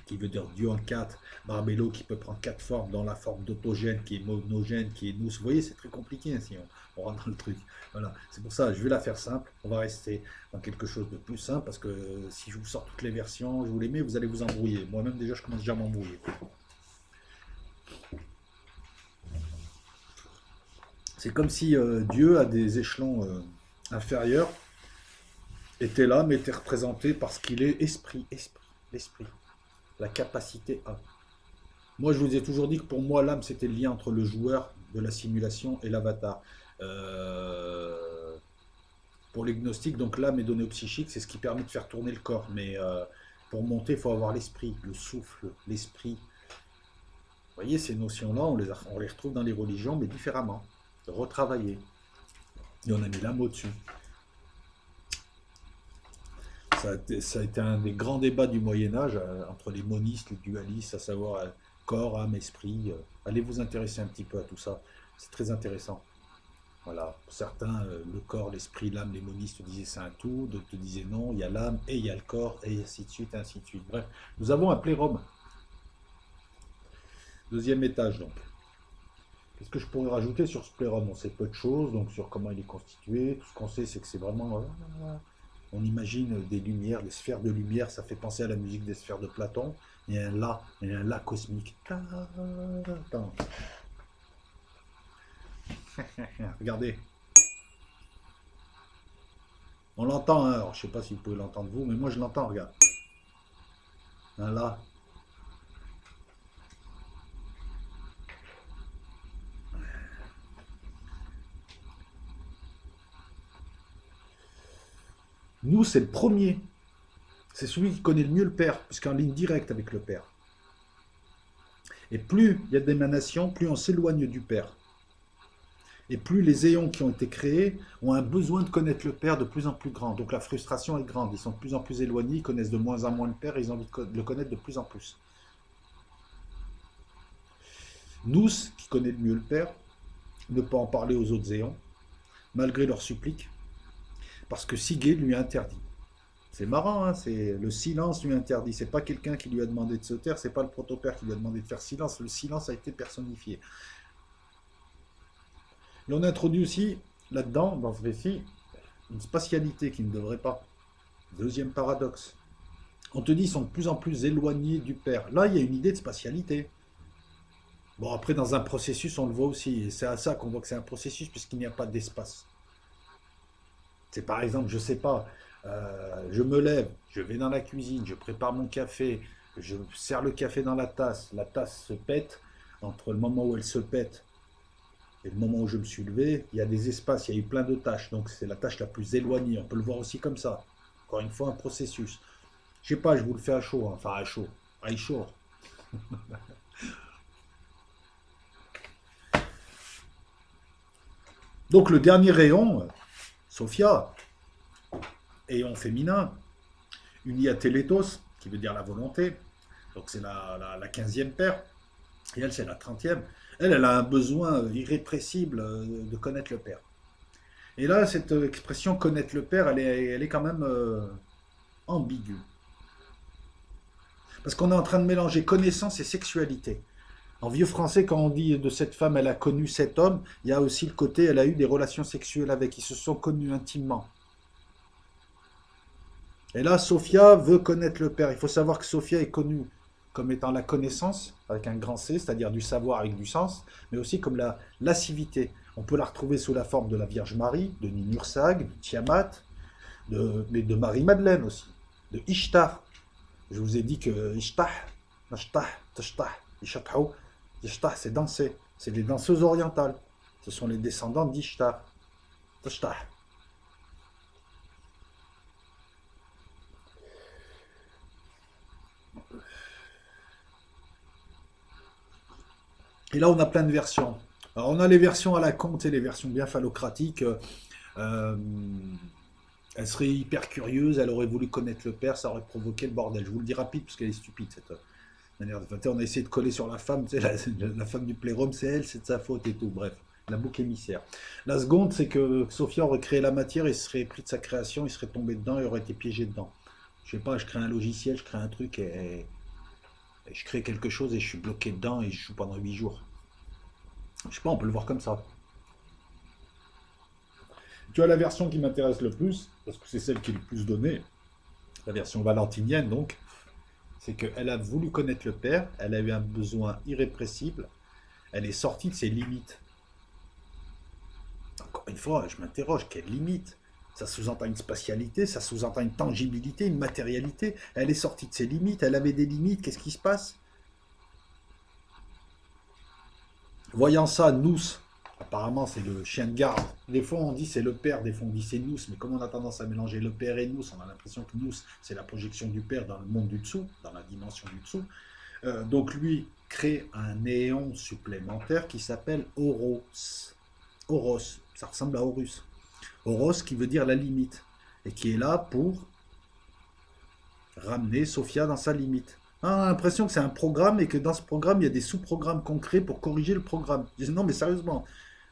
qui veut dire Dieu en quatre, Barbello qui peut prendre quatre formes, dans la forme d'autogène, qui est monogène, qui est nous. Vous voyez, c'est très compliqué hein, si on rentre dans le truc. Voilà, c'est pour ça, je vais la faire simple. On va rester dans quelque chose de plus simple, parce que si je vous sors toutes les versions, je vous les mets, vous allez vous embrouiller. Moi-même, déjà, je commence déjà à m'embrouiller. C'est comme si Dieu, à des échelons inférieurs, était là, mais était représenté parce qu'il est l'esprit, la capacité à. Moi, je vous ai toujours dit que pour moi, l'âme, c'était le lien entre le joueur de la simulation et l'avatar. Euh, Pour les gnostiques, donc l'âme est donnée au psychique, c'est ce qui permet de faire tourner le corps. Mais pour monter, il faut avoir l'esprit, le souffle, l'esprit. Vous voyez, ces notions-là, on les retrouve dans les religions, mais différemment, retravaillées. Et on a mis l'âme au-dessus. Ça a été un des grands débats du Moyen-Âge entre les monistes, les dualistes, à savoir corps, âme, esprit. Allez vous intéresser un petit peu à tout ça. C'est très intéressant. Voilà. Pour certains, le corps, l'esprit, l'âme, les monistes disaient c'est un tout, d'autres disaient non, il y a l'âme et il y a le corps, et ainsi de suite, et ainsi de suite. Bref, nous avons un plérum. Deuxième étage, donc. Qu'est-ce que je pourrais rajouter sur ce plérum? On sait peu de choses, donc sur comment il est constitué. Tout ce qu'on sait, c'est que c'est vraiment. On imagine des lumières, des sphères de lumière, ça fait penser à la musique des sphères de Platon. Il y a un la cosmique. Attends. Regardez. On l'entend, hein. Alors je sais pas si vous pouvez l'entendre vous, mais moi je l'entends, regarde. Un la. Nous, c'est le premier. C'est celui qui connaît le mieux le Père, puisqu'en ligne directe avec le Père. Et plus il y a d'émanations, plus on s'éloigne du Père. Et plus les éons qui ont été créés ont un besoin de connaître le Père de plus en plus grand. Donc la frustration est grande. Ils sont de plus en plus éloignés, ils connaissent de moins en moins le Père et ils ont envie de le connaître de plus en plus. Nous, qui connaît le mieux le Père, ne pas en parler aux autres éons, malgré leurs suppliques, parce que Sigé lui a interdit. C'est marrant, hein, c'est le silence lui interdit. C'est pas quelqu'un qui lui a demandé de se taire, c'est pas le protopère qui lui a demandé de faire silence. Le silence a été personnifié. Et on introduit aussi là-dedans, dans ce récit, une spatialité qui ne devrait pas. Deuxième paradoxe. On te dit qu'ils sont de plus en plus éloignés du Père. Là, il y a une idée de spatialité. Bon, après, dans un processus, on le voit aussi. Et c'est à ça qu'on voit que c'est un processus, puisqu'il n'y a pas d'espace. C'est par exemple, je sais pas, je me lève, je vais dans la cuisine, je prépare mon café, je sers le café dans la tasse se pète. Entre le moment où elle se pète et le moment où je me suis levé, il y a des espaces, il y a eu plein de tâches. Donc c'est la tâche la plus éloignée. On peut le voir aussi comme ça. Encore une fois, un processus. Je sais pas, je vous le fais à chaud, hein. Enfin à chaud, à chaud. Donc le dernier rayon, Sophia, rayon féminin, uni à Télétos, qui veut dire la volonté. Donc c'est la 15e paire. Et elle, c'est la 30e. Elle a un besoin irrépressible de connaître le Père. Et là, cette expression connaître le Père, elle est quand même ambiguë. Parce qu'on est en train de mélanger connaissance et sexualité. En vieux français, quand on dit de cette femme, elle a connu cet homme, il y a aussi le côté, elle a eu des relations sexuelles avec, ils se sont connus intimement. Et là, Sophia veut connaître le Père. Il faut savoir que Sophia est connue comme étant la connaissance, avec un grand C, c'est-à-dire du savoir avec du sens, mais aussi comme la lascivité. On peut la retrouver sous la forme de la Vierge Marie, de Ninursag, de Tiamat, mais de Marie-Madeleine aussi, de Ishtar. Je vous ai dit que Ishtar, Nashtah, Tashtah, Ishatao, Ishtar, c'est danser. C'est des danseuses orientales. Ce sont les descendants d'Ishtar. Tashtah. Et là, on a plein de versions. Alors, on a les versions à la Comte et les versions bien phallocratiques. Euh, Elle serait hyper curieuse, elle aurait voulu connaître le père, ça aurait provoqué le bordel. Je vous le dis rapide, parce qu'elle est stupide, cette manière de faire. On a essayé de coller sur la femme, la femme du plérum, c'est elle, c'est de sa faute et tout. Bref, la boucle émissaire. La seconde, c'est que Sophia aurait créé la matière, il serait pris de sa création, il serait tombé dedans et aurait été piégé dedans. Je sais pas, je crée un logiciel, je crée un truc et je crée quelque chose et je suis bloqué dedans et je joue pendant 8 jours. Je sais pas, on peut le voir comme ça. Tu as la version qui m'intéresse le plus, parce que c'est celle qui est le plus donnée, la version valentinienne donc, c'est qu'elle a voulu connaître le Père, elle a eu un besoin irrépressible, elle est sortie de ses limites. Encore une fois, je m'interroge, quelle limite? Ça sous-entend une spatialité, ça sous-entend une tangibilité, une matérialité. Elle est sortie de ses limites, elle avait des limites, qu'est-ce qui se passe? Voyant ça, nous, Apparemment, c'est le chien de garde. Des fois, on dit c'est le père, des fois, on dit c'est nous. Mais comme on a tendance à mélanger le père et nous, on a l'impression que nous, c'est la projection du père dans le monde du dessous, dans la dimension du dessous. Donc, lui crée un néon supplémentaire qui s'appelle Horos. Horos, ça ressemble à Horus. Horos qui veut dire la limite. Et qui est là pour ramener Sophia dans sa limite. On a l'impression que c'est un programme et que dans ce programme, il y a des sous-programmes concrets pour corriger le programme. Je dis non, mais sérieusement.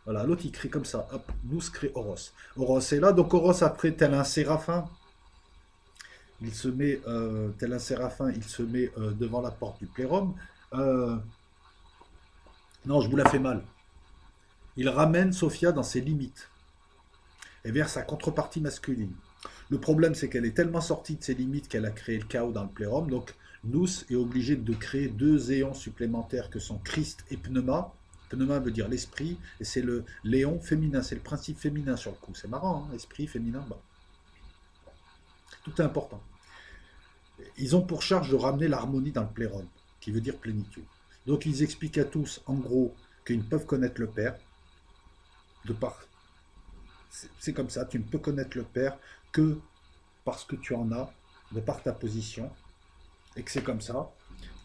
Voilà, l'autre il crée comme ça. Hop, nous crée Horos. Horos est là, donc Horos après, tel un séraphin, il se met, tel un séraphin, il se met devant la porte du plérum. Euh, non, je vous la fais mal. Il ramène Sophia dans ses limites et vers sa contrepartie masculine. Le problème, c'est qu'elle est tellement sortie de ses limites qu'elle a créé le chaos dans le plérum. Donc, Nous est obligé de créer deux éons supplémentaires que sont Christ et Pneuma. Pneuma veut dire l'esprit, et c'est le l'éon féminin, c'est le principe féminin sur le coup. C'est marrant, hein, esprit féminin. Bah. Tout est important. Ils ont pour charge de ramener l'harmonie dans le plérum, qui veut dire plénitude. Donc ils expliquent à tous, en gros, qu'ils ne peuvent connaître le Père, de par... C'est comme ça, tu ne peux connaître le Père que parce que tu en as, de par ta position, et que c'est comme ça.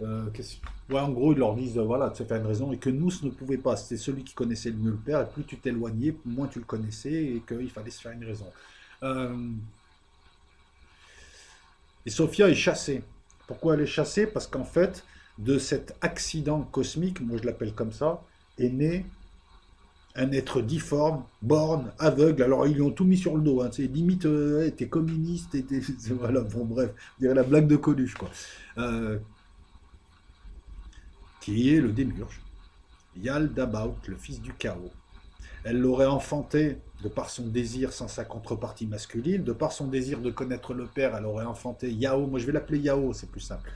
Ouais, en gros, ils leur disent, voilà, c'est faire une raison, et que nous ne pouvait pas. C'était celui qui connaissait le mieux le Père, et plus tu t'éloignais, moins tu le connaissais, et qu'il fallait se faire une raison. Euh, et Sophia est chassée. Pourquoi elle est chassée? Parce qu'en fait, de cet accident cosmique, moi je l'appelle comme ça, est né un être difforme, borgne, aveugle. Alors ils lui ont tout mis sur le dos. Hein. C'est limite, hey, t'es communiste, voilà. Bon bref, je dirais la blague de Coluche quoi. Euh, qui est le démiurge, Yaldabaoth, le fils du chaos. Elle l'aurait enfanté de par son désir sans sa contrepartie masculine, de par son désir de connaître le père, elle aurait enfanté Yao. Moi je vais l'appeler Yao, c'est plus simple.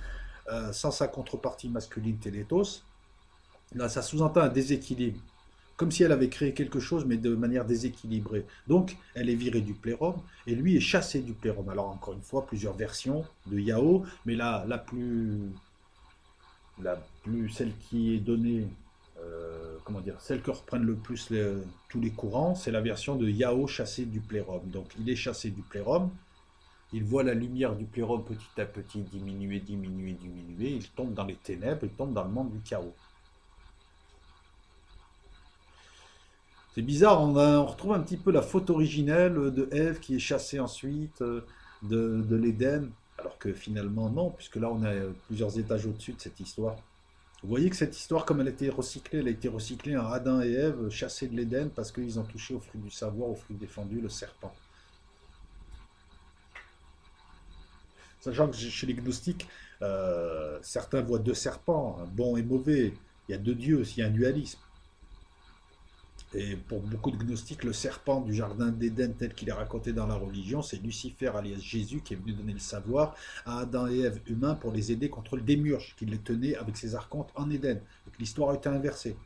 Sans sa contrepartie masculine Télétos. Là, ça sous-entend un déséquilibre. Comme si elle avait créé quelque chose, mais de manière déséquilibrée. Donc, elle est virée du plérum, et lui est chassé du plérum. Alors, encore une fois, plusieurs versions de Yao, mais la plus celle qui est donnée, comment dire, celle que reprennent le plus tous les courants, c'est la version de Yao chassé du plérum. Donc, il est chassé du plérum, il voit la lumière du plérum petit à petit diminuer, diminuer, diminuer, il tombe dans les ténèbres, il tombe dans le monde du chaos. C'est bizarre, on retrouve un petit peu la faute originelle de Ève qui est chassée ensuite de l'Éden, alors que finalement non, puisque là on a plusieurs étages au-dessus de cette histoire. Vous voyez que cette histoire, comme elle a été recyclée en Adam et Ève chassés de l'Éden parce qu'ils ont touché au fruit du savoir, au fruit défendu, le serpent. Sachant que chez les gnostiques, certains voient deux serpents, bon et mauvais. Il y a deux dieux, il y a un dualisme. Et pour beaucoup de gnostiques, le serpent du jardin d'Éden tel qu'il est raconté dans la religion, c'est Lucifer alias Jésus qui est venu donner le savoir à Adam et Ève humains pour les aider contre le démiurge qui les tenait avec ses archontes en Éden. Donc l'histoire a été inversée.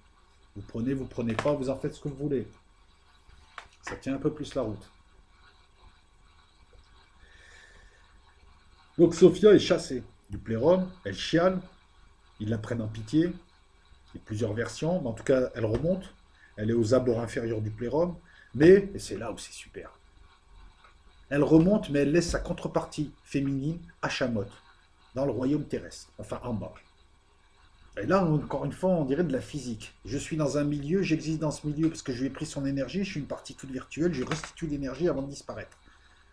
Vous prenez pas, vous en faites ce que vous voulez. Ça tient un peu plus la route. Donc Sophia est chassée du plérum, elle chiale, ils la prennent en pitié, il y a plusieurs versions, mais en tout cas elle remonte. Elle est aux abords inférieurs du plérum, mais, et c'est là où c'est super, elle remonte, mais elle laisse sa contrepartie féminine, Hachamot, dans le royaume terrestre, enfin en bas. Et là, encore une fois, on dirait de la physique. Je suis dans un milieu, j'existe dans ce milieu parce que je lui ai pris son énergie, je suis une particule virtuelle, je restitue l'énergie avant de disparaître.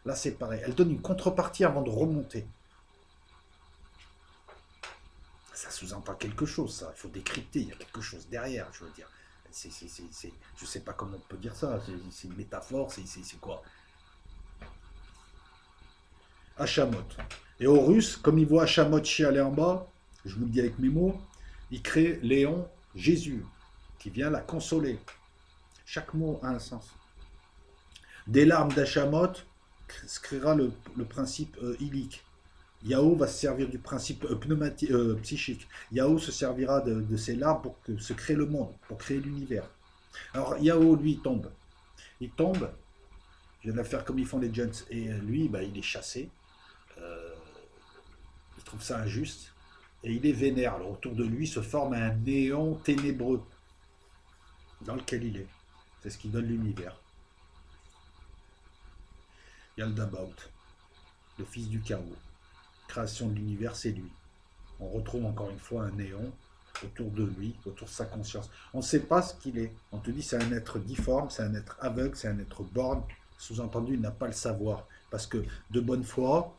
Là, c'est pareil. Elle donne une contrepartie avant de remonter. Ça sous-entend quelque chose, ça. Il faut décrypter, il y a quelque chose derrière, je veux dire. Je ne sais pas comment on peut dire ça, c'est une métaphore, c'est quoi? Hachamot. Et Horus, comme il voit Hachamot chialer en bas, je vous le dis avec mes mots, il crée Léon, Jésus, qui vient la consoler. Chaque mot a un sens. Des larmes d'Hachamot se créera le principe illique. Yao va se servir du principe psychique. Yao se servira de ses larmes pour se créer le monde, pour créer l'univers. Alors Yao, lui, il tombe. Il tombe, je viens de faire comme ils font les Jones, et lui, bah, il est chassé. Euh, il trouve ça injuste, et il est vénère. Alors autour de lui se forme un néant ténébreux dans lequel il est. C'est ce qui donne l'univers. Yaldabaoth, le fils du chaos. Création de l'univers, c'est lui. On retrouve encore une fois un néon autour de lui, autour de sa conscience. On ne sait pas ce qu'il est. On te dit c'est un être difforme, c'est un être aveugle, c'est un être borgne. Sous-entendu, il n'a pas le savoir. Parce que de bonne foi,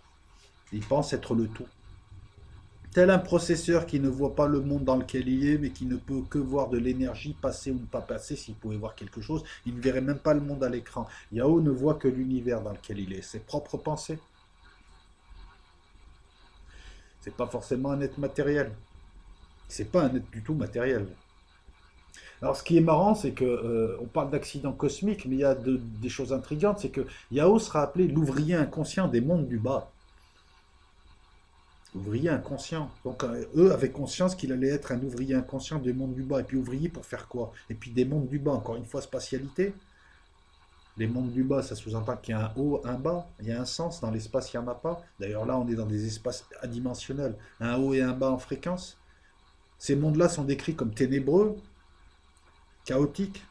il pense être le tout. Tel un processeur qui ne voit pas le monde dans lequel il est, mais qui ne peut que voir de l'énergie passer ou ne pas passer. S'il pouvait voir quelque chose, il ne verrait même pas le monde à l'écran. Yao ne voit que l'univers dans lequel il est, ses propres pensées. C'est pas forcément un être matériel. C'est pas un être du tout matériel. Alors, ce qui est marrant, c'est que on parle d'accident cosmique, mais il y a des choses intrigantes. C'est que Yao sera appelé l'ouvrier inconscient des mondes du bas. Ouvrier inconscient. Donc, eux avaient conscience qu'il allait être un ouvrier inconscient des mondes du bas. Et puis, ouvrier pour faire quoi? Et puis, des mondes du bas, encore une fois, spatialité. Les mondes du bas, ça sous-entend qu'il y a un haut, un bas. Il y a un sens. Dans l'espace, il n'y en a pas. D'ailleurs, là, on est dans des espaces adimensionnels. Un haut et un bas en fréquence. Ces mondes-là sont décrits comme ténébreux, chaotiques,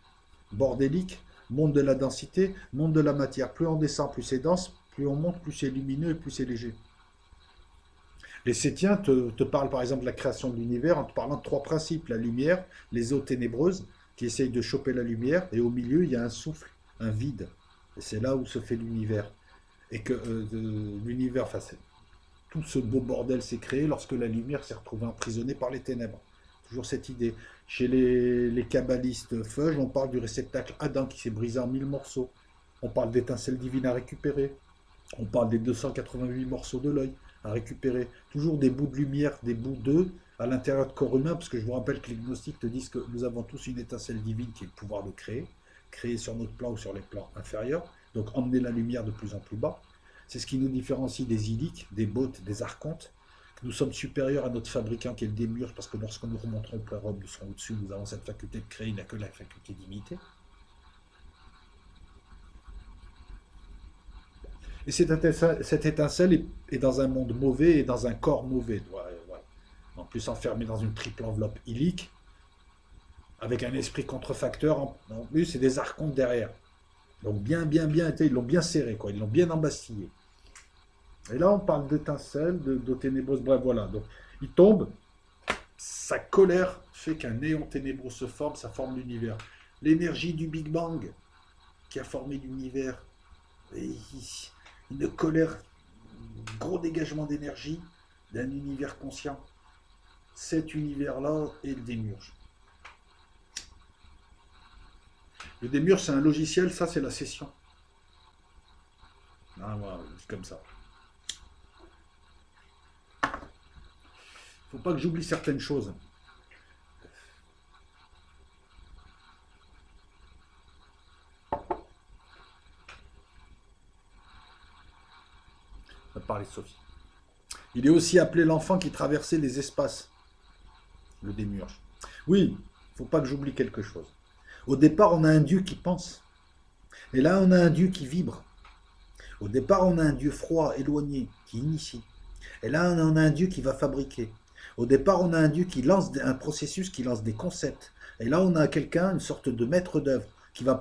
bordéliques, monde de la densité, monde de la matière. Plus on descend, plus c'est dense. Plus on monte, plus c'est lumineux et plus c'est léger. Les Sétiens te parlent par exemple de la création de l'univers en te parlant de trois principes. La lumière, les eaux ténébreuses qui essayent de choper la lumière, et au milieu il y a un souffle, un vide. Et c'est là où se fait l'univers. Et que l'univers, enfin, tout ce beau bordel s'est créé lorsque la lumière s'est retrouvée emprisonnée par les ténèbres. Toujours cette idée. Chez les kabbalistes Feuge, on parle du réceptacle Adam qui s'est brisé en 1000 morceaux. On parle d'étincelles divines à récupérer. On parle des 288 morceaux de l'œil à récupérer. Toujours des bouts de lumière, des bouts d'eux à l'intérieur de corps humain, parce que je vous rappelle que les gnostiques te disent que nous avons tous une étincelle divine qui est le pouvoir de créer sur notre plan ou sur les plans inférieurs, donc emmener la lumière de plus en plus bas. C'est ce qui nous différencie des illiques, des botes, des archontes. Nous sommes supérieurs à notre fabricant qui est le démiurge, parce que lorsque nous remonterons plein robe, nous serons au-dessus, nous avons cette faculté de créer, il n'a que la faculté d'imiter. Et cette étincelle est dans un monde mauvais et dans un corps mauvais. Voilà. En plus enfermé dans une triple enveloppe illique, avec un esprit contrefacteur. En plus, c'est des archontes derrière. Donc bien, ils l'ont bien serré, quoi. Ils l'ont bien embastillé. Et là, on parle d'étincelles, d'eau ténébreuse, bref, voilà. Donc, il tombe, sa colère fait qu'un néon ténébreux se forme, ça forme l'univers. L'énergie du Big Bang qui a formé l'univers. Une colère, gros dégagement d'énergie d'un univers conscient. Cet univers-là est le démiurge. Le démiurge, c'est un logiciel, ça, c'est la session. Ah, voilà, c'est comme ça. Faut pas que j'oublie certaines choses. On va parler de Sophie. Il est aussi appelé l'enfant qui traversait les espaces, le démiurge. Oui, faut pas que j'oublie quelque chose. Au départ, on a un Dieu qui pense. Et là, on a un Dieu qui vibre. Au départ, on a un Dieu froid, éloigné, qui initie. Et là, on a un Dieu qui va fabriquer. Au départ, on a un Dieu qui lance un processus, qui lance des concepts. Et là, on a quelqu'un, une sorte de maître d'œuvre, qui va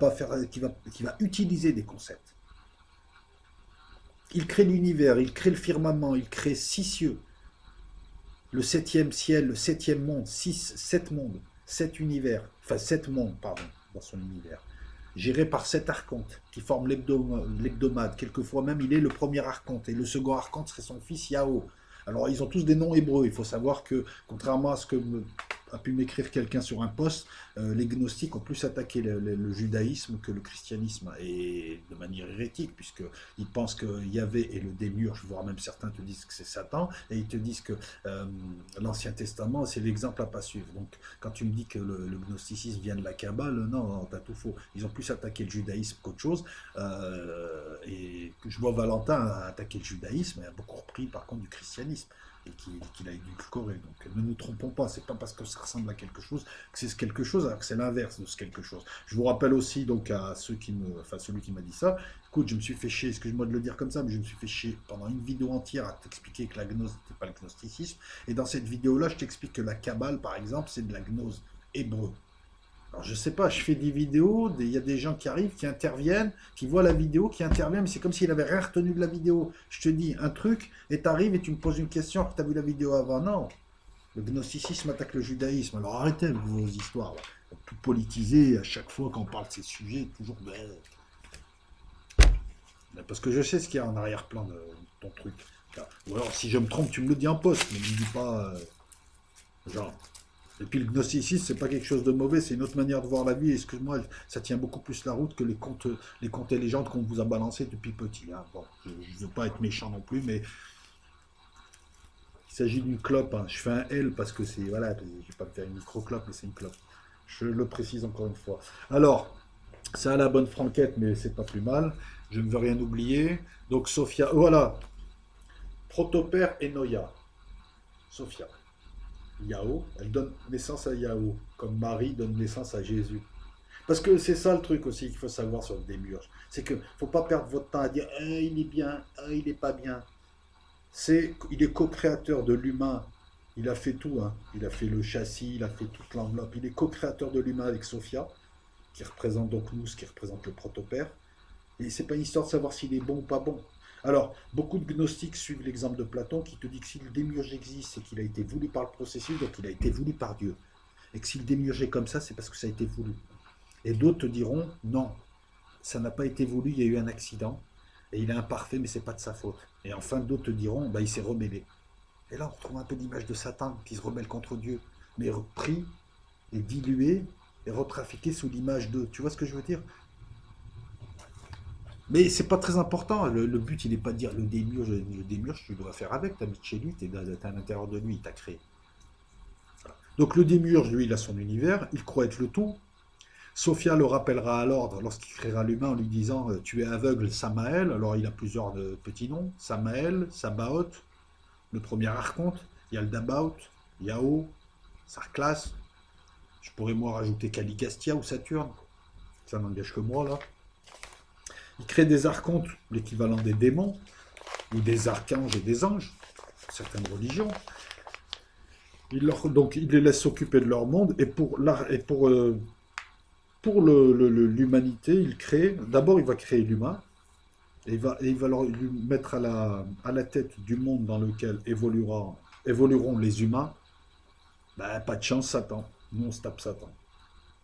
utiliser des concepts. Il crée l'univers, il crée le firmament, il crée 6 cieux. Le 7e ciel, le 7e monde, 7 mondes, 7 univers, enfin 7 mondes, pardon, dans son univers. Géré par 7 archontes qui forment l'hebdomade. Quelquefois même, il est le premier archonte et le second archonte serait son fils Yao. Alors, ils ont tous des noms hébreux. Il faut savoir que, contrairement à ce que a pu m'écrire quelqu'un sur un post, les gnostiques ont plus attaqué le judaïsme que le christianisme, et de manière hérétique, puisqu'ils pensent que Yahvé est le démiurge, voire même certains te disent que c'est Satan, et ils te disent que l'Ancien Testament, c'est l'exemple à pas suivre. Donc, quand tu me dis que le gnosticisme vient de la Kabbale, non, t'as tout faux. Ils ont plus attaqué le judaïsme qu'autre chose, et je vois Valentin attaquer le judaïsme, et a beaucoup repris, par contre, du christianisme, et qu'il a édulcoré. Donc ne nous trompons pas, c'est pas parce que ça ressemble à quelque chose que c'est quelque chose, alors que c'est l'inverse de ce quelque chose. Je vous rappelle aussi donc à celui qui m'a dit ça, écoute, je me suis fait chier, excuse-moi de le dire comme ça, mais je me suis fait chier pendant une vidéo entière à t'expliquer que la gnose n'était pas le gnosticisme, et dans cette vidéo-là, je t'explique que la Kabbale, par exemple, c'est de la gnose hébreu. Alors, je sais pas, je fais des vidéos, il y a des gens qui arrivent, qui interviennent, qui voient la vidéo, qui interviennent, mais c'est comme s'il avait rien retenu de la vidéo. Je te dis un truc, et tu arrives et tu me poses une question alors que tu as vu la vidéo avant. Non, le gnosticisme attaque le judaïsme. Alors arrêtez avec vos histoires, là. Tout politiser à chaque fois qu'on parle de ces sujets, toujours. Parce que je sais ce qu'il y a en arrière-plan de ton truc. Ou alors, si je me trompe, tu me le dis en poste, mais ne me dis pas. Genre. Et puis le gnosticisme, c'est pas quelque chose de mauvais, c'est une autre manière de voir la vie. Excuse-moi, ça tient beaucoup plus la route que les contes et légendes qu'on vous a balancés depuis petit. Hein. Bon, je ne veux pas être méchant non plus, mais il s'agit d'une clope. Hein. Je fais un L parce que c'est. Voilà, je ne vais pas me faire une micro-clope, mais c'est une clope. Je le précise encore une fois. Alors, ça a la bonne franquette, mais c'est pas plus mal. Je ne veux rien oublier. Donc, Sophia. Voilà. Protopère et Noia. Sophia. Yahoo, elle donne naissance à Yahoo, comme Marie donne naissance à Jésus. Parce que c'est ça le truc aussi qu'il faut savoir sur le démiurge. C'est que faut pas perdre votre temps à dire il est bien, il est pas bien. Il est co-créateur de l'humain. Il a fait tout, hein. Il a fait le châssis, il a fait toute l'enveloppe. Il est co-créateur de l'humain avec Sophia, qui représente donc nous, ce qui représente le protopère. Et c'est pas une histoire de savoir s'il est bon ou pas bon. Alors, beaucoup de gnostiques suivent l'exemple de Platon qui te dit que si le démiurge existe, c'est qu'il a été voulu par le processus, donc il a été voulu par Dieu. Et que s'il démiurge est comme ça, c'est parce que ça a été voulu. Et d'autres te diront, non, ça n'a pas été voulu, il y a eu un accident, et il est imparfait, mais c'est pas de sa faute. Et enfin, d'autres te diront, bah, il s'est rebellé. Et là, on retrouve un peu l'image de Satan qui se rebelle contre Dieu, mais pris et dilué et retrafiqué sous l'image de. Tu vois ce que je veux dire? Mais c'est pas très important. Le but, il n'est pas de dire le démiurge, tu dois faire avec. Tu habites chez lui, tu es à l'intérieur de lui, il t'a créé. Voilà. Donc le démiurge, lui, il a son univers, il croit être le tout. Sophia le rappellera à l'ordre lorsqu'il créera l'humain en lui disant tu es aveugle, Samaël. Alors il a plusieurs petits noms Samaël, Sabaoth, le premier archonte. Il y a le Dabaoth, Yahoo, Sarklas. Je pourrais moi rajouter Calicastia ou Saturne. Ça n'engage que moi là. Il crée des archontes, l'équivalent des démons, ou des archanges et des anges, certaines religions. Donc il les laisse s'occuper de leur monde, et pour l'humanité, il crée, d'abord il va créer l'humain, et il va lui mettre à la tête du monde dans lequel évolueront les humains. Ben, pas de chance, Satan. Nous on se tape Satan.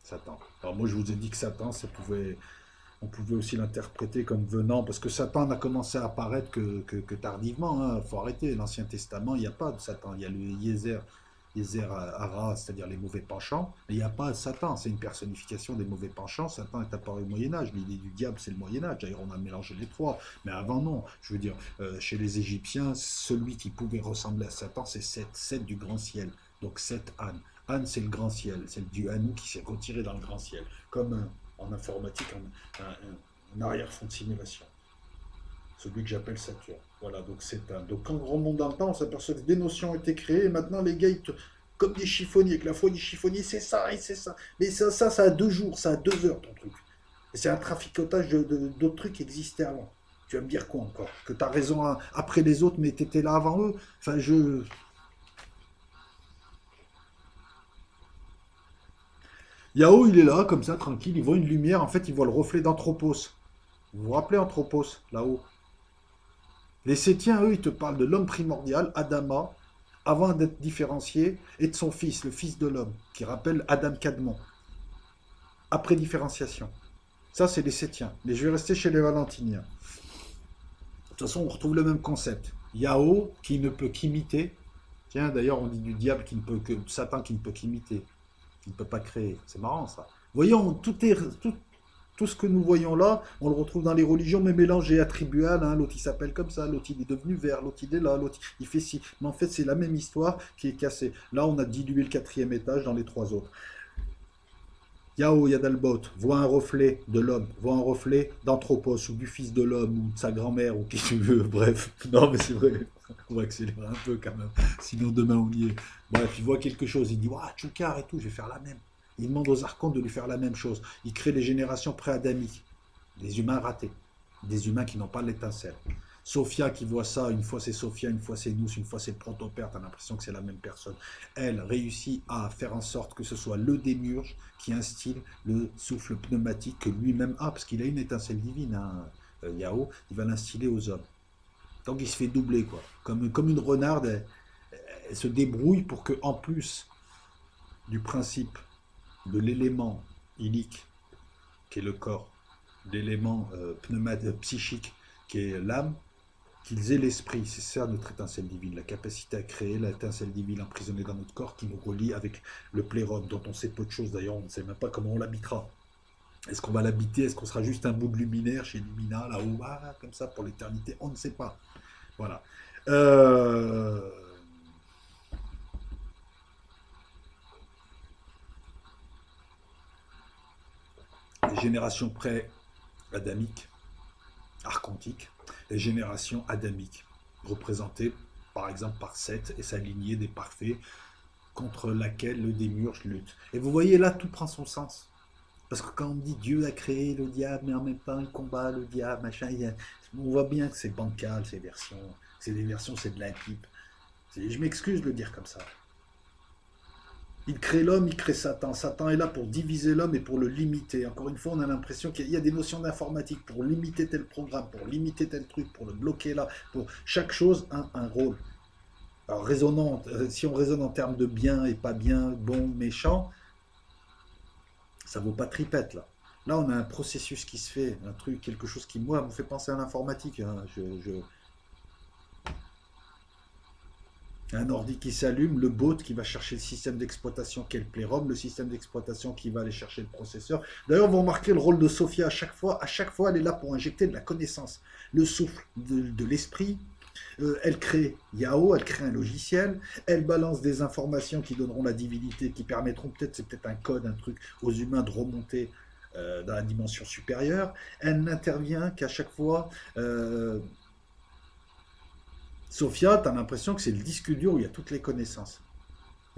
Satan. Alors moi je vous ai dit que Satan, on pouvait aussi l'interpréter comme venant, parce que Satan n'a commencé à apparaître que tardivement. Il faut arrêter. L'Ancien Testament, il n'y a pas de Satan. Il y a le Yezer Hara, c'est-à-dire les mauvais penchants, mais il n'y a pas de Satan. C'est une personnification des mauvais penchants. Satan est apparu au Moyen-Âge. L'idée du diable, c'est le Moyen-Âge. D'ailleurs, on a mélangé les trois. Mais avant, non. Je veux dire, chez les Égyptiens, celui qui pouvait ressembler à Satan, c'est Seth du grand ciel. Donc Seth An. An, c'est le grand ciel. C'est le dieu Anu qui s'est retiré dans le grand ciel. Comme en informatique, un arrière-fond de simulation. Celui que j'appelle Saturne. Voilà, donc c'est un. Donc quand on remonte dans le temps, on s'aperçoit que des notions ont été créées, et maintenant les gars, comme des chiffonniers, avec la foi du chiffonnier, c'est ça, et c'est ça. Mais ça a 2 jours, ça a 2 heures ton truc. Et c'est un traficotage d'autres trucs qui existaient avant. Tu vas me dire quoi encore? Que tu as raison après les autres, mais tu étais là avant eux? Enfin, Yao, il est là, comme ça, tranquille, il voit une lumière, en fait, il voit le reflet d'Anthropos. Vous vous rappelez Anthropos, là-haut? Les Sétiens, eux, ils te parlent de l'homme primordial, Adama, avant d'être différencié, et de son fils, le fils de l'homme, qui rappelle Adam Kadmon, après différenciation. Ça, c'est les Sétiens. Mais je vais rester chez les Valentiniens. De toute façon, on retrouve le même concept. Yao, qui ne peut qu'imiter. Tiens, d'ailleurs, on dit du diable qui ne peut que. Satan qui ne peut qu'imiter, qui ne peut pas créer. C'est marrant, ça. Voyons, tout ce que nous voyons là, on le retrouve dans les religions, mais mélangé, attribué à l'un. L'autre, il s'appelle comme ça. L'autre, il est devenu vert. L'autre, il est là. L'autre, il fait ci. Mais en fait, c'est la même histoire qui est cassée. Là, on a dilué le quatrième étage dans les trois autres. Yao Yadalbot voit un reflet de l'homme, voit un reflet d'Anthropos ou du fils de l'homme ou de sa grand-mère ou qui tu veux, bref. Non, mais c'est vrai, on va accélérer un peu quand même, sinon demain on y est. Bref, il voit quelque chose, il dit waouh, Tchoukar et tout, je vais faire la même. Il demande aux archontes de lui faire la même chose. Il crée les générations pré-adamiques, des humains ratés, des humains qui n'ont pas l'étincelle. Sophia qui voit ça, une fois c'est Sophia, une fois c'est nous, une fois c'est le protopère, tu as l'impression que c'est la même personne. Elle réussit à faire en sorte que ce soit le démiurge qui instille le souffle pneumatique que lui-même a, parce qu'il a une étincelle divine, hein, Yao, il va l'instiller aux hommes. Donc il se fait doubler, quoi. Comme une renarde, elle se débrouille pour que, en plus du principe de l'élément ilique, qui est le corps, l'élément psychique, qui est l'âme, qu'ils aient l'esprit. C'est ça notre étincelle divine, la capacité à créer l'étincelle divine emprisonnée dans notre corps qui nous relie avec le plérum, dont on sait peu de choses d'ailleurs, on ne sait même pas comment on l'habitera. Est-ce qu'on va l'habiter? Est-ce qu'on sera juste un bout de luminaire chez Lumina, là-haut, comme ça, pour l'éternité? On ne sait pas. Voilà. Euh, les générations pré-adamiques, archontiques, les générations adamiques, représentées par exemple par Seth et sa lignée des parfaits, contre laquelle le démiurge lutte. Et vous voyez là, tout prend son sens. Parce que quand on dit Dieu a créé le diable, mais en même temps il combat le diable, machin, on voit bien que c'est bancal ces versions. C'est des versions, c'est de la pipe. Je m'excuse de le dire comme ça. Il crée l'homme, il crée Satan. Satan est là pour diviser l'homme et pour le limiter. Encore une fois, on a l'impression qu'il y a des notions d'informatique pour limiter tel programme, pour limiter tel truc, pour le bloquer là. Pour chaque chose a un rôle. Alors, si on raisonne en termes de bien et pas bien, bon, méchant, ça vaut pas tripette là. Là, on a un processus qui se fait, un truc, quelque chose qui, moi, me fait penser à l'informatique, hein. Un ordi qui s'allume, le bot qui va chercher le système d'exploitation qui est le playroom, le système d'exploitation qui va aller chercher le processeur. D'ailleurs, vous remarquez le rôle de Sophia à chaque fois. À chaque fois, elle est là pour injecter de la connaissance, le souffle de l'esprit. Elle crée Yao, elle crée un logiciel, elle balance des informations qui donneront la divinité, qui permettront peut-être, c'est peut-être un code, un truc, aux humains de remonter dans la dimension supérieure. Elle n'intervient qu'à chaque fois. Sophia, tu as l'impression que c'est le disque dur où il y a toutes les connaissances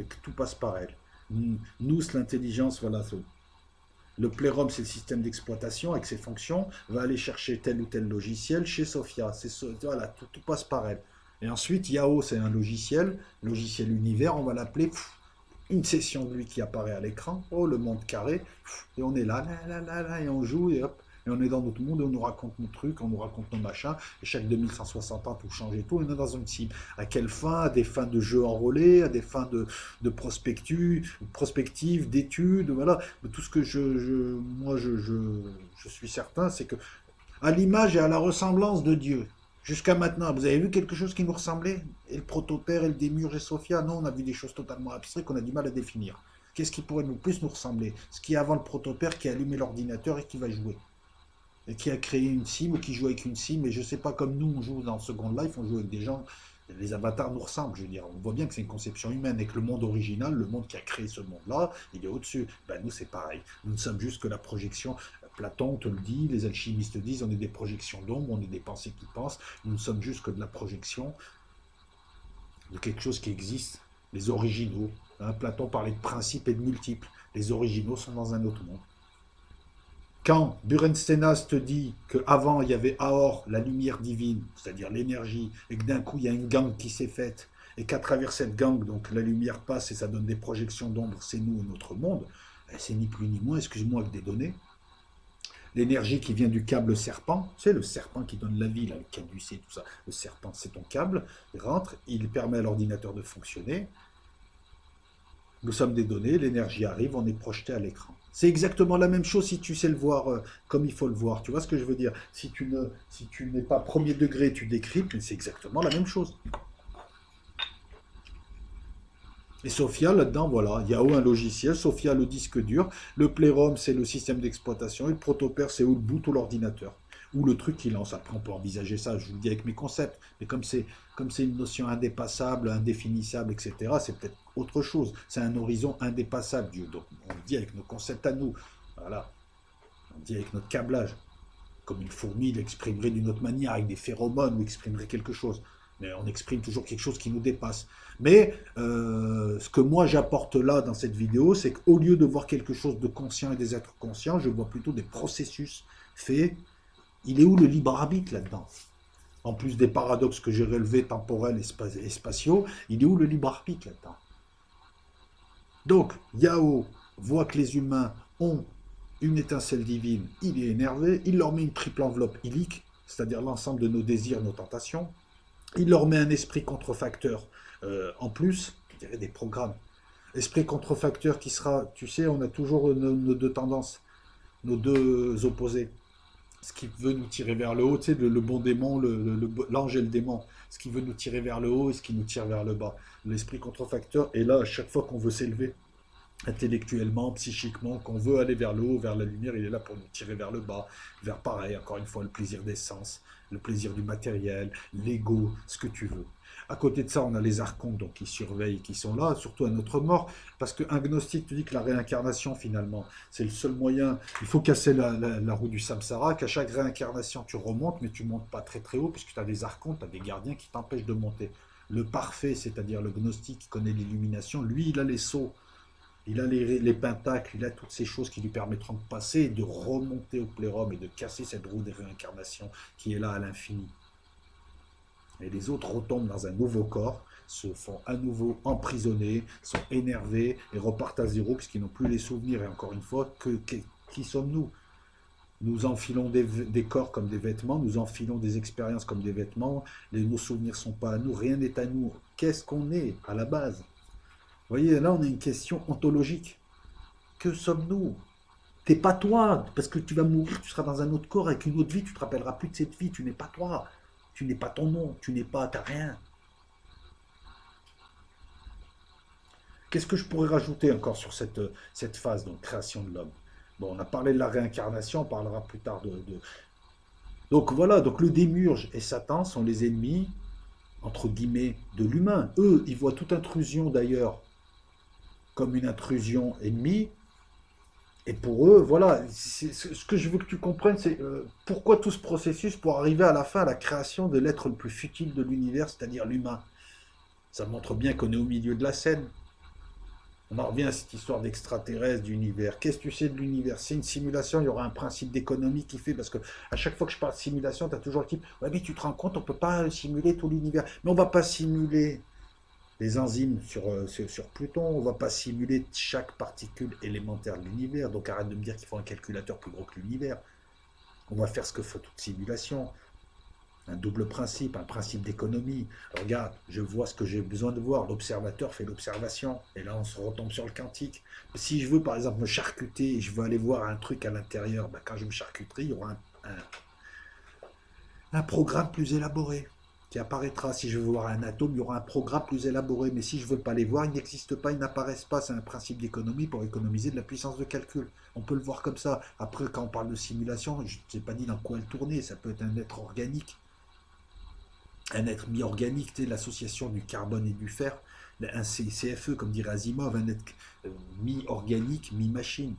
et que tout passe par elle. Nous, l'intelligence, voilà, le playroom, c'est le système d'exploitation avec ses fonctions, va aller chercher tel ou tel logiciel chez Sophia. Voilà, tout passe par elle. Et ensuite, Yao, c'est un logiciel univers, on va l'appeler une session de lui qui apparaît à l'écran. Oh, le monde carré. Et on est là, et on joue, et hop. Et on est dans notre monde et on nous raconte nos trucs, on nous raconte nos machins. Et chaque 2160 ans, tout change et tout. On est dans une cible. À quelle fin? À des fins de jeu enrôlé, à des fins de prospective, d'études, voilà. Mais tout ce que je suis certain, c'est que à l'image et à la ressemblance de Dieu. Jusqu'à maintenant, vous avez vu quelque chose qui nous ressemblait? Et le protopère, et le démiurge et Sophia? Non, on a vu des choses totalement abstraites qu'on a du mal à définir. Qu'est-ce qui pourrait plus nous ressembler? Ce qui est avant le protopère, qui a allumé l'ordinateur et qui va jouer. Et qui a créé une sim ou qui joue avec une sim. Et je sais pas, comme nous, on joue dans Second Life, on joue avec des gens, les avatars nous ressemblent, je veux dire. On voit bien que c'est une conception humaine et que le monde original, le monde qui a créé ce monde-là, il est au-dessus. Ben, nous, c'est pareil. Nous ne sommes juste que la projection. Platon te le dit, les alchimistes disent, on est des projections d'ombre, on est des pensées qui pensent. Nous ne sommes juste que de la projection de quelque chose qui existe, les originaux. Hein, Platon parlait de principes et de multiples. Les originaux sont dans un autre monde. Quand Burenstenas te dit qu'avant il y avait Aor, la lumière divine, c'est-à-dire l'énergie, et que d'un coup il y a une gangue qui s'est faite, et qu'à travers cette gangue, donc la lumière passe et ça donne des projections d'ombre, c'est nous et notre monde, c'est ni plus ni moins, excuse-moi, que des données. L'énergie qui vient du câble serpent, c'est le serpent qui donne la vie, là, le caducé, tout ça. Le serpent, c'est ton câble, il rentre, il permet à l'ordinateur de fonctionner. Nous sommes des données, l'énergie arrive, on est projeté à l'écran. C'est exactement la même chose si tu sais le voir comme il faut le voir. Tu vois ce que je veux dire? Si tu n'es pas premier degré, tu décryptes, mais c'est exactement la même chose. Et Sophia, là-dedans, voilà, Yao, un logiciel, Sophia, le disque dur, le playroom, c'est le système d'exploitation, et le protopère, c'est ou le boot ou l'ordinateur, ou le truc qui lance. Après, on peut envisager ça, je vous le dis avec mes concepts, mais comme c'est une notion indépassable, indéfinissable, etc., c'est peut-être autre chose. C'est un horizon indépassable, Dieu. Donc, on le dit avec nos concepts à nous. Voilà. On le dit avec notre câblage. Comme une fourmi, il exprimerait d'une autre manière, avec des phéromones, ou exprimerait quelque chose. Mais on exprime toujours quelque chose qui nous dépasse. Mais ce que moi j'apporte là dans cette vidéo, c'est qu'au lieu de voir quelque chose de conscient et des êtres conscients, je vois plutôt des processus faits. Il est où le libre arbitre là-dedans? en plus des paradoxes que j'ai relevés, temporels et spatiaux, il est où le libre arbitre là-dedans? Donc, Yao voit que les humains ont une étincelle divine, il est énervé, il leur met une triple enveloppe illique, c'est-à-dire l'ensemble de nos désirs, nos tentations, il leur met un esprit contrefacteur en plus, je dirais des programmes. Esprit contrefacteur qui sera, tu sais, on a toujours nos deux tendances, nos deux opposés. Ce qui veut nous tirer vers le haut, tu sais, le bon démon, l'ange et le démon. Ce qui veut nous tirer vers le haut et ce qui nous tire vers le bas. L'esprit contrefacteur est là à chaque fois qu'on veut s'élever intellectuellement, psychiquement, qu'on veut aller vers le haut, vers la lumière, il est là pour nous tirer vers le bas, vers pareil, encore une fois, le plaisir des sens, le plaisir du matériel, l'ego, ce que tu veux. À côté de ça, on a les archontes donc, qui surveillent, qui sont là, surtout à notre mort, parce qu'un gnostique te dit que la réincarnation, finalement, c'est le seul moyen. Il faut casser la roue du samsara, qu'à chaque réincarnation, tu remontes, mais tu montes pas très très haut, puisque tu as des archontes, tu as des gardiens qui t'empêchent de monter. Le parfait, c'est-à-dire le gnostique qui connaît l'illumination, lui, il a les sauts. Il a les pentacles, il a toutes ces choses qui lui permettront de passer et de remonter au plérum et de casser cette roue des réincarnations qui est là à l'infini. Et les autres retombent dans un nouveau corps, se font à nouveau emprisonner, sont énervés et repartent à zéro puisqu'ils n'ont plus les souvenirs. Et encore une fois, qui sommes-nous? Nous enfilons des corps comme des vêtements, nous enfilons des expériences comme des vêtements, nos souvenirs ne sont pas à nous, rien n'est à nous. Qu'est-ce qu'on est à la base? Vous voyez, là, on a une question ontologique. Que sommes-nous? T'es pas toi, parce que tu vas mourir, tu seras dans un autre corps avec une autre vie, tu te rappelleras plus de cette vie, tu n'es pas toi, tu n'es pas ton nom, tu n'es pas, t'as rien. Qu'est-ce que je pourrais rajouter encore sur cette phase, donc création de l'homme? Bon, on a parlé de la réincarnation, on parlera plus tard de. Donc voilà, donc le démiurge et Satan sont les ennemis, entre guillemets, de l'humain. Eux, ils voient toute intrusion d'ailleurs comme une intrusion ennemie. Et pour eux, voilà, ce que je veux que tu comprennes, c'est pourquoi tout ce processus pour arriver à la fin à la création de l'être le plus futile de l'univers, c'est-à-dire l'humain. Ça montre bien qu'on est au milieu de la scène. On en revient à cette histoire d'extraterrestre, d'univers. Qu'est-ce que tu sais de l'univers? C'est une simulation, il y aura un principe d'économie qui fait, parce que à chaque fois que je parle de simulation, tu as toujours le type, ouais mais tu te rends compte, on ne peut pas simuler tout l'univers. Mais on ne va pas simuler les enzymes sur Pluton, on ne va pas simuler chaque particule élémentaire de l'univers, donc arrête de me dire qu'il faut un calculateur plus gros que l'univers. On va faire ce que faut toute simulation. Un double principe, un principe d'économie. Regarde, je vois ce que j'ai besoin de voir, l'observateur fait l'observation, et là on se retombe sur le quantique. Si je veux par exemple me charcuter, et je veux aller voir un truc à l'intérieur, ben, quand je me charcuterai, il y aura un programme plus élaboré qui apparaîtra. Si je veux voir un atome, il y aura un programme plus élaboré. Mais si je ne veux pas les voir, ils n'existent pas, ils n'apparaissent pas. C'est un principe d'économie pour économiser de la puissance de calcul. On peut le voir comme ça. Après, quand on parle de simulation, je ne sais pas dit dans quoi elle tournait. Ça peut être un être organique, un être mi-organique, l'association du carbone et du fer. Un CFE, comme dirait Asimov, un être mi-organique, mi-machine.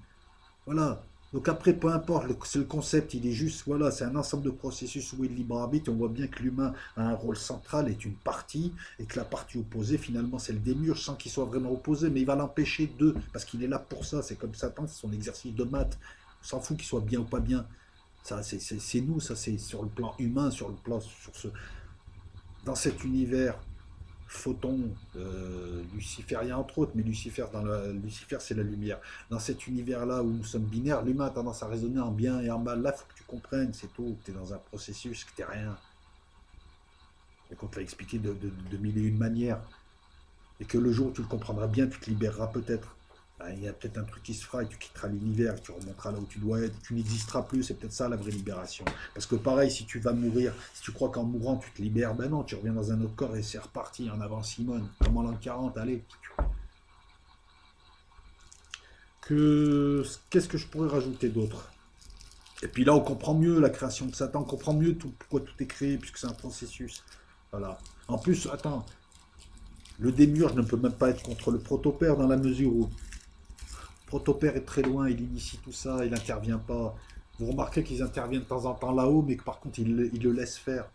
Voilà. Donc après, peu importe, c'est le concept, il est juste, voilà, c'est un ensemble de processus où il est libre arbitre. On voit bien que l'humain a un rôle central, est une partie, et que la partie opposée, finalement, c'est le démiurge, sans qu'il soit vraiment opposé, mais il va l'empêcher d'eux, parce qu'il est là pour ça. C'est comme Satan, c'est son exercice de maths. On s'en fout qu'il soit bien ou pas bien. Ça, c'est nous, ça, c'est sur le plan humain, sur le plan, dans cet univers photon luciférien entre autres, mais Lucifer c'est la lumière. Dans cet univers-là où nous sommes binaires, l'humain a tendance à raisonner en bien et en mal. Là, il faut que tu comprennes, c'est tout, que tu es dans un processus, que tu n'es rien. Et qu'on te l'a expliqué de mille et une manières. Et que le jour où tu le comprendras bien, tu te libéreras peut-être. Ben, il y a peut-être un truc qui se fera et tu quitteras l'univers, tu remonteras là où tu dois être, tu n'existeras plus, c'est peut-être ça la vraie libération. Parce que pareil, si tu vas mourir, si tu crois qu'en mourant tu te libères, ben non, tu reviens dans un autre corps et c'est reparti, en avant Simone, comme en l'an 40, allez. Qu'est-ce que je pourrais rajouter d'autre? Et puis là, on comprend mieux la création de Satan, on comprend mieux pourquoi tout est créé, puisque c'est un processus. Voilà. En plus, attends, le démiurge ne peut même pas être contre le protopère dans la mesure où Protopère est très loin, il initie tout ça, il n'intervient pas. Vous remarquez qu'ils interviennent de temps en temps là-haut, mais que par contre, ils le laissent faire.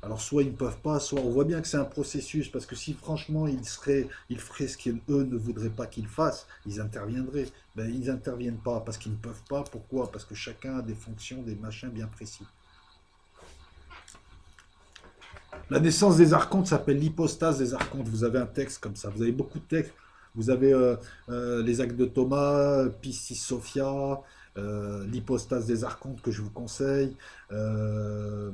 Alors, soit ils ne peuvent pas, soit on voit bien que c'est un processus, parce que si franchement ils feraient ce qu'eux ne voudraient pas qu'ils fassent, ils interviendraient. Ben, ils n'interviennent pas, parce qu'ils ne peuvent pas. Pourquoi? Parce que chacun a des fonctions, des machins bien précis. La naissance des archontes s'appelle l'hypostase des archontes. Vous avez un texte comme ça. Vous avez beaucoup de textes. Vous avez les actes de Thomas, Piscis Sophia, l'hypostase des archontes que je vous conseille. Euh,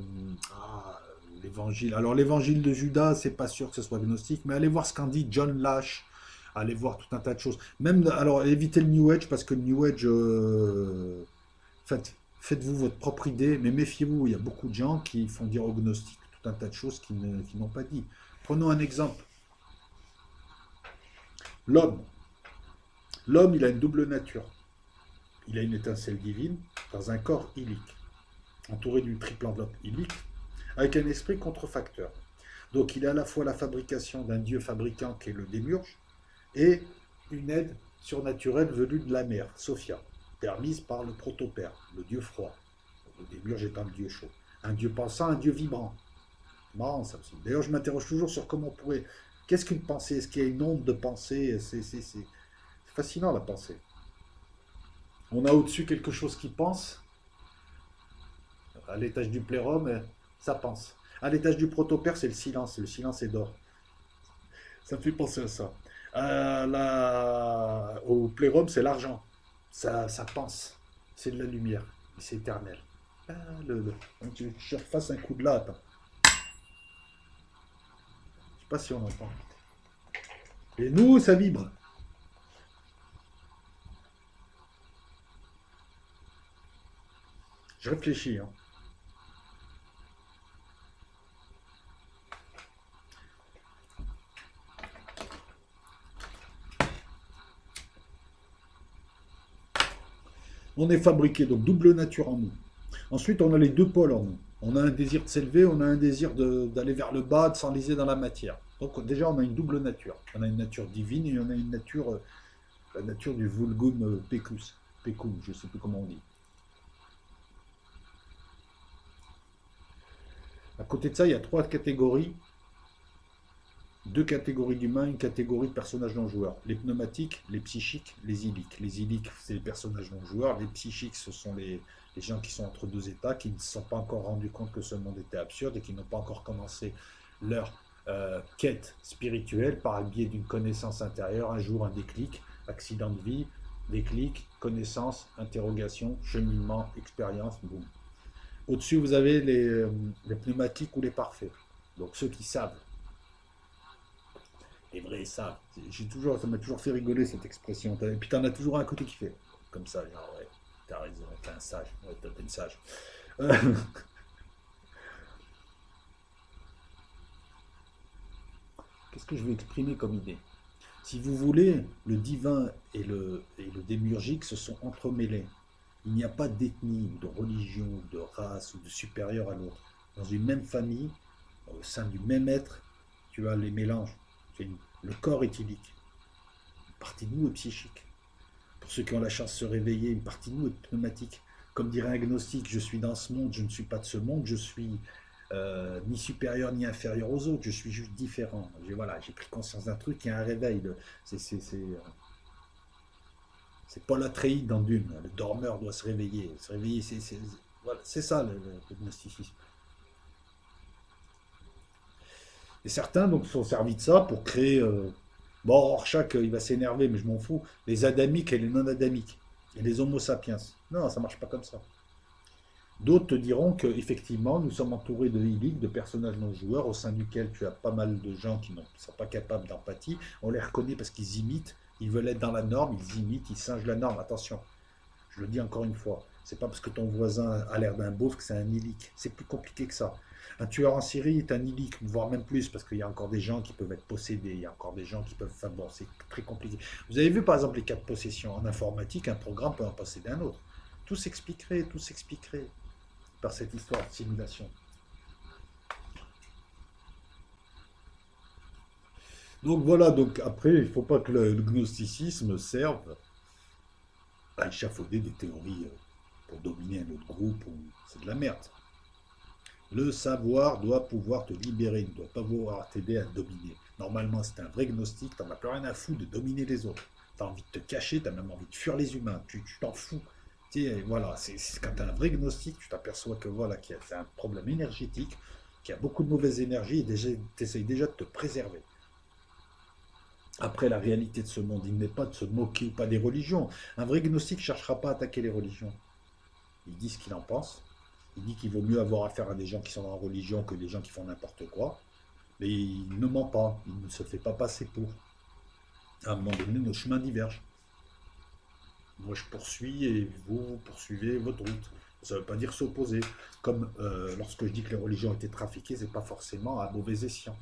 ah, l'évangile. Alors l'évangile de Judas, c'est pas sûr que ce soit gnostique, mais allez voir ce qu'en dit John Lash. Allez voir tout un tas de choses. Même, alors évitez le New Age parce que le New Age, faites-vous votre propre idée, mais méfiez-vous. Il y a beaucoup de gens qui font dire aux gnostiques tout un tas de choses qui n'ont pas dit. Prenons un exemple. L'homme. L'homme, il a une double nature. Il a une étincelle divine dans un corps illique, entouré d'une triple enveloppe illique, avec un esprit contrefacteur. Donc il a à la fois la fabrication d'un dieu fabricant qui est le démiurge, et une aide surnaturelle venue de la mer, Sophia, permise par le protopère, le dieu froid. Le démiurge étant le dieu chaud. Un dieu pensant, un dieu vibrant. Marrant ça aussi. D'ailleurs, je m'interroge toujours sur comment on pourrait. Qu'est-ce qu'une pensée? Est-ce qu'il y a une onde de pensée? C'est fascinant la pensée. On a au-dessus quelque chose qui pense. À l'étage du plérum, ça pense. À l'étage du protopère, c'est le silence. Le silence est d'or. Ça me fait penser à ça. Au plérum, c'est l'argent. Ça pense. C'est de la lumière. C'est éternel. Ah, je refasse un coup de latte. Je sais pas si on entend. Et nous, ça vibre. Je réfléchis. Hein. On est fabriqué, donc double nature en nous. Ensuite, on a les deux pôles en nous. On a un désir de s'élever, on a un désir d'aller vers le bas, de s'enliser dans la matière. Donc déjà, on a une double nature. On a une nature divine et on a une nature, la nature du vulgum pecus. Pecum, je ne sais plus comment on dit. À côté de ça, il y a trois catégories. Deux catégories d'humains, une catégorie de personnages non-joueurs. Les pneumatiques, les psychiques, les illiques. Les illiques, c'est les personnages non-joueurs. Les psychiques, ce sont les gens qui sont entre deux états, qui ne se sont pas encore rendus compte que ce monde était absurde et qui n'ont pas encore commencé leur quête spirituelle par le biais d'une connaissance intérieure. Un jour, un déclic, accident de vie, déclic, connaissance, interrogation, cheminement, expérience, boum. Au-dessus, vous avez les pneumatiques ou les parfaits. Donc ceux qui savent. Les vrais savent. Ça m'a toujours fait rigoler cette expression. Et puis t'en as toujours un côté qui fait comme ça. Genre, ouais, t'as raison, t'es un sage. Ouais, t'es une sage. Euh, Qu'est-ce que je vais exprimer comme idée? Si vous voulez, le divin et le démiurgique se sont entremêlés. Il n'y a pas d'ethnie, ou de religion, ou de race, ou de supérieur à l'autre. Dans une même famille, au sein du même être, tu as les mélanges. Le corps est illique. Une partie de nous est psychique. Pour ceux qui ont la chance de se réveiller, une partie de nous est pneumatique. Comme dirait un agnostique, je suis dans ce monde, je ne suis pas de ce monde, je suis ni supérieur ni inférieur aux autres, je suis juste différent. Voilà, j'ai pris conscience d'un truc, il y a un réveil. C'est Paul Atreides dans Dune. Le dormeur doit se réveiller. Se réveiller, voilà, c'est ça le gnosticisme. Et certains donc se sont servis de ça pour créer. Bon, Rorschach, il va s'énerver, mais je m'en fous. Les adamiques et les non-adamiques. Et les homo sapiens. Non, ça marche pas comme ça. D'autres te diront qu'effectivement, nous sommes entourés de illiques, de personnages non-joueurs, au sein duquel tu as pas mal de gens qui ne sont pas capables d'empathie. On les reconnaît parce qu'ils imitent, ils veulent être dans la norme, ils imitent, ils singent la norme. Attention, je le dis encore une fois, c'est pas parce que ton voisin a l'air d'un beauf que c'est un illique. C'est plus compliqué que ça. Un tueur en série est un illique, voire même plus, parce qu'il y a encore des gens qui peuvent être possédés, il y a encore des gens qui peuvent. Enfin bon, c'est très compliqué. Vous avez vu par exemple les cas de possession en informatique, un programme peut en posséder un autre. Tout s'expliquerait par cette histoire de simulation. Donc voilà, donc après, il ne faut pas que le gnosticisme serve à échafauder des théories pour dominer un autre groupe, c'est de la merde. Le savoir doit pouvoir te libérer, il ne doit pas pouvoir t'aider à dominer. Normalement, c'est un vrai gnostique, tu n'en as plus rien à foutre de dominer les autres. Tu as envie de te cacher, tu as même envie de fuir les humains, tu t'en fous. Tu sais, voilà, quand tu as un vrai gnostique, tu t'aperçois que voilà, c'est un problème énergétique qu'il y a beaucoup de mauvaises énergies et tu essayes déjà de te préserver. Après, la réalité de ce monde, il n'est pas de se moquer ou pas des religions. Un vrai gnostique ne cherchera pas à attaquer les religions. Il dit ce qu'il en pense. Il dit qu'il vaut mieux avoir affaire à des gens qui sont en religion que des gens qui font n'importe quoi. Mais il ne ment pas. Il ne se fait pas passer pour. À un moment donné, nos chemins divergent. Moi, je poursuis et vous poursuivez votre route. Ça ne veut pas dire s'opposer. Comme lorsque je dis que les religions étaient trafiquées, ce n'est pas forcément à mauvais escient.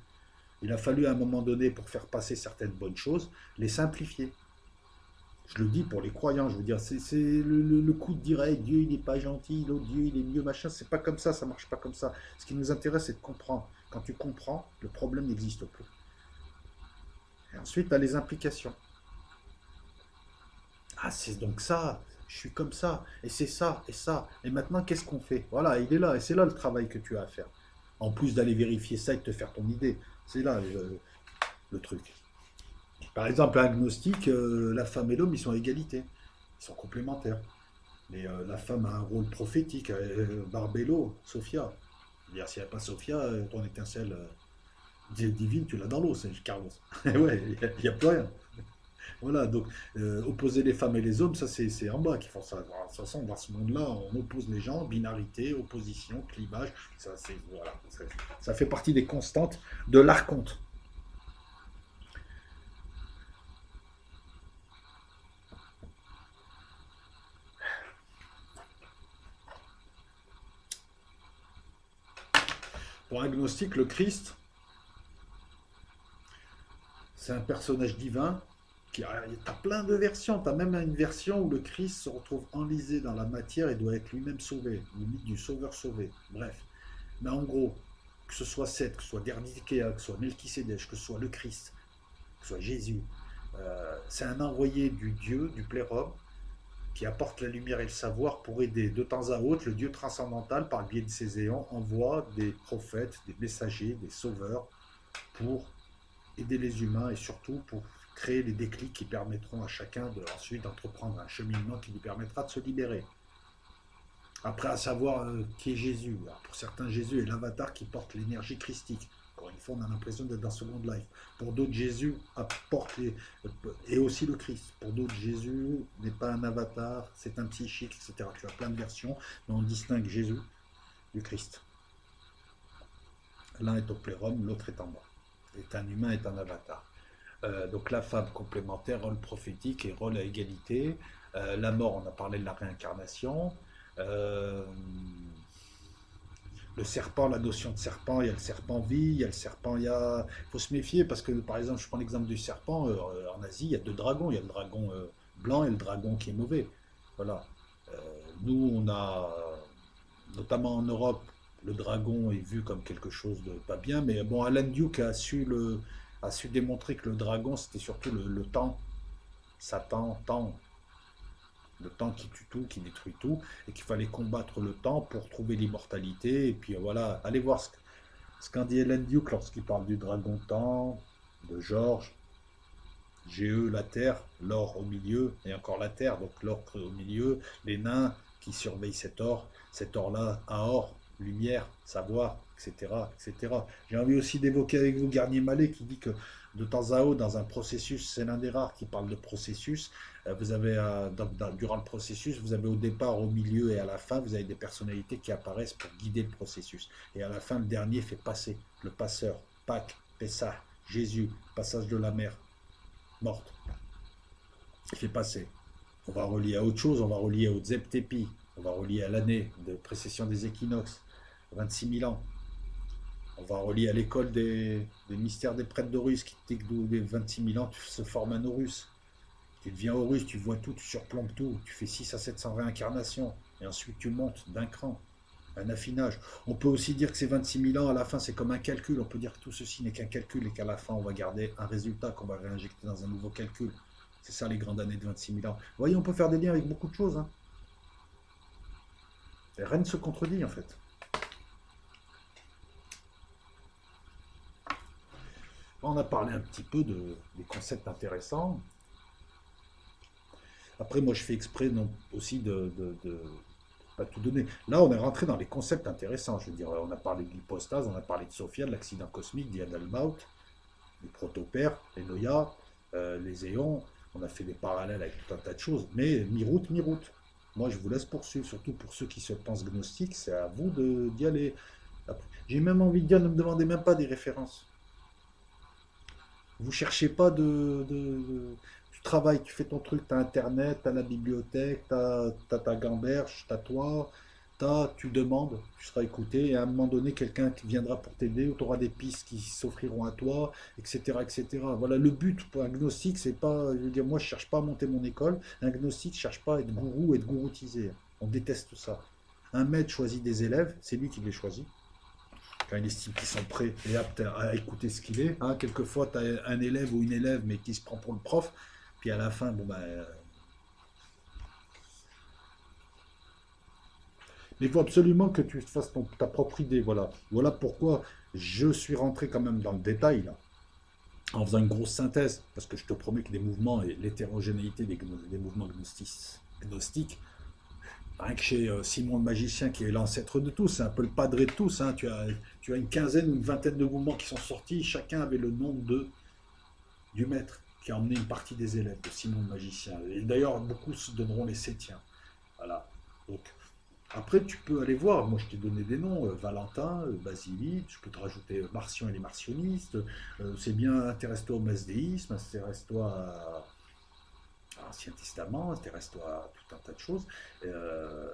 Il a fallu à un moment donné, pour faire passer certaines bonnes choses, les simplifier. Je le dis pour les croyants, je veux dire, c'est le coup de dire hey, Dieu il n'est pas gentil, l'autre Dieu il est mieux, machin, c'est pas comme ça marche pas comme ça. Ce qui nous intéresse, c'est de comprendre. Quand tu comprends, le problème n'existe plus. Et ensuite, tu as les implications. Ah, c'est donc ça, je suis comme ça, et c'est ça, et ça. Et maintenant, qu'est-ce qu'on fait? Voilà, il est là, et c'est là le travail que tu as à faire. En plus d'aller vérifier ça et de te faire ton idée. C'est là le truc. Par exemple, un agnostique, la femme et l'homme, ils sont à égalité. Ils sont complémentaires. Mais la femme a un rôle prophétique. Barbello, Sophia. Je veux dire, s'il n'y a pas Sophia, ton étincelle divine, tu l'as dans l'eau, c'est Carlos. Ouais, il n'y a plus rien. Voilà, donc opposer les femmes et les hommes, ça c'est en bas qu'il faut ça. De toute façon, dans ce monde-là, on oppose les gens, binarité, opposition, clivage, voilà, ça fait partie des constantes de l'archonte. Pour un agnostique, le Christ, c'est un personnage divin. Tu as plein de versions. Tu as même une version où le Christ se retrouve enlisé dans la matière et doit être lui-même sauvé. Le mythe du sauveur sauvé. Bref. Mais en gros, que ce soit Seth, que ce soit Derdikea, que ce soit Melchisedec, que ce soit le Christ, que ce soit Jésus, c'est un envoyé du Dieu, du plérum, qui apporte la lumière et le savoir pour aider. De temps à autre, le Dieu transcendantal, par le biais de ses éons, envoie des prophètes, des messagers, des sauveurs pour aider les humains et surtout pour créer les déclics qui permettront à chacun ensuite d'entreprendre un cheminement qui lui permettra de se libérer. Après, à savoir qui est Jésus. Alors, pour certains, Jésus est l'avatar qui porte l'énergie christique. Encore une fois, on a l'impression d'être dans Second Life. Pour d'autres, Jésus apporte et aussi le Christ. Pour d'autres, Jésus n'est pas un avatar, c'est un psychique, etc. Tu as plein de versions, mais on distingue Jésus du Christ. L'un est au plérum, l'autre est en bas. Est un humain, est un avatar. Donc la femme complémentaire, rôle prophétique et rôle à égalité. La mort, on a parlé de la réincarnation. Euh, le serpent, la notion de serpent, il y a le serpent vie, il y a le serpent, il faut se méfier parce que par exemple, je prends l'exemple du serpent, en Asie, il y a deux dragons, il y a le dragon blanc et le dragon qui est mauvais. Voilà. Euh, Nous, on a, notamment en Europe, le dragon est vu comme quelque chose de pas bien, mais bon, Alan Duke a su démontrer que le dragon, c'était surtout le temps, Satan, temps, le temps qui tue tout, qui détruit tout, et qu'il fallait combattre le temps pour trouver l'immortalité. Et puis voilà, allez voir ce qu'en dit Ellen Duke lorsqu'il parle du dragon temps, de Georges, GE, la Terre, l'or au milieu, et encore la Terre, donc l'or au milieu, les nains qui surveillent cet or-là, un or, lumière, savoir, etc. etc. J'ai envie aussi d'évoquer avec vous Garnier Mallet qui dit que de temps à autre, dans un processus, c'est l'un des rares qui parle de processus, vous avez, durant le processus, vous avez au départ, au milieu et à la fin, vous avez des personnalités qui apparaissent pour guider le processus. Et à la fin, le dernier fait passer, le passeur, Pâques, Pessah, Jésus, passage de la mer, morte. Il fait passer. On va relier à autre chose, on va relier au Zeptepi, on va relier à l'année de précession des équinoxes, 26 000 ans. On va relier à l'école des mystères des prêtres d'Horus, qui dit que des 26 000 ans, tu se formes un Horus. Tu deviens Horus, tu vois tout, tu surplombes tout, tu fais 6 à 700 réincarnations, et ensuite tu montes d'un cran, un affinage. On peut aussi dire que ces 26 000 ans, à la fin, c'est comme un calcul. On peut dire que tout ceci n'est qu'un calcul et qu'à la fin, on va garder un résultat qu'on va réinjecter dans un nouveau calcul. C'est ça les grandes années de 26 000 ans. Vous voyez, on peut faire des liens avec beaucoup de choses. Hein. Et rien ne se contredit, en fait. On a parlé un petit peu des concepts intéressants. Après, moi, je fais exprès non, aussi Pas tout donner. Là, on est rentré dans les concepts intéressants. Je veux dire, on a parlé de l'hypostase, on a parlé de Sophia, de l'accident cosmique, d'Yadalmaut, les protopères, les Noya, les éons. On a fait des parallèles avec tout un tas de choses. Mais mi-route, mi-route. Moi, je vous laisse poursuivre, surtout pour ceux qui se pensent gnostiques, c'est à vous d'y aller. J'ai même envie de dire, ne me demandez même pas des références. Vous cherchez pas tu travailles, tu fais ton truc, tu as Internet, tu as la bibliothèque, tu as, ta gamberge, tu as toi, tu demandes, tu seras écouté, et à un moment donné, quelqu'un qui viendra pour t'aider, ou tu auras des pistes qui s'offriront à toi, etc., etc. Voilà, le but pour un gnostique, c'est pas, je veux dire, moi je cherche pas à monter mon école, un gnostique ne cherche pas à être gourou et être gouroutisé. On déteste ça. Un maître choisit des élèves, c'est lui qui les choisit quand il estime qu'ils sont prêts et aptes à écouter ce qu'il est. Hein, quelquefois, tu as un élève ou une élève, mais qui se prend pour le prof, puis à la fin, bon ben. Mais il faut absolument que tu fasses ta propre idée. Voilà. Voilà pourquoi je suis rentré quand même dans le détail, là, en faisant une grosse synthèse, parce que je te promets que des mouvements et l'hétérogénéité des mouvements gnostiques, rien que chez Simon le magicien, qui est l'ancêtre de tous, c'est un peu le padré de tous. Hein. Tu as une quinzaine ou une vingtaine de mouvements qui sont sortis, chacun avait le nom du maître qui a emmené une partie des élèves de Simon le magicien. Et d'ailleurs, beaucoup se donneront les septiens. Voilà. Donc, après, tu peux aller voir. Moi, je t'ai donné des noms Valentin, Basilide, je peux te rajouter Marcion et les martionnistes. C'est bien, intéresse-toi au masdéisme, intéresse-toi à l'Ancien Testament, intéresse-toi à tout un tas de choses. Euh,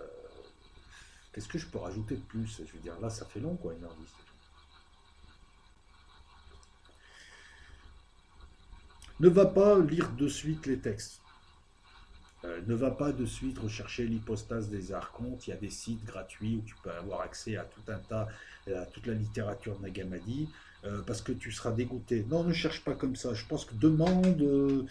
Qu'est-ce que je peux rajouter de plus? Je veux dire, là, ça fait long, quoi, 1h10. Ne va pas lire de suite les textes. Ne va pas de suite rechercher l'hypostase des archontes. Il y a des sites gratuits où tu peux avoir accès à tout un tas, à toute la littérature de Nagamadi, parce que tu seras dégoûté. Non, ne cherche pas comme ça. Je pense que demande.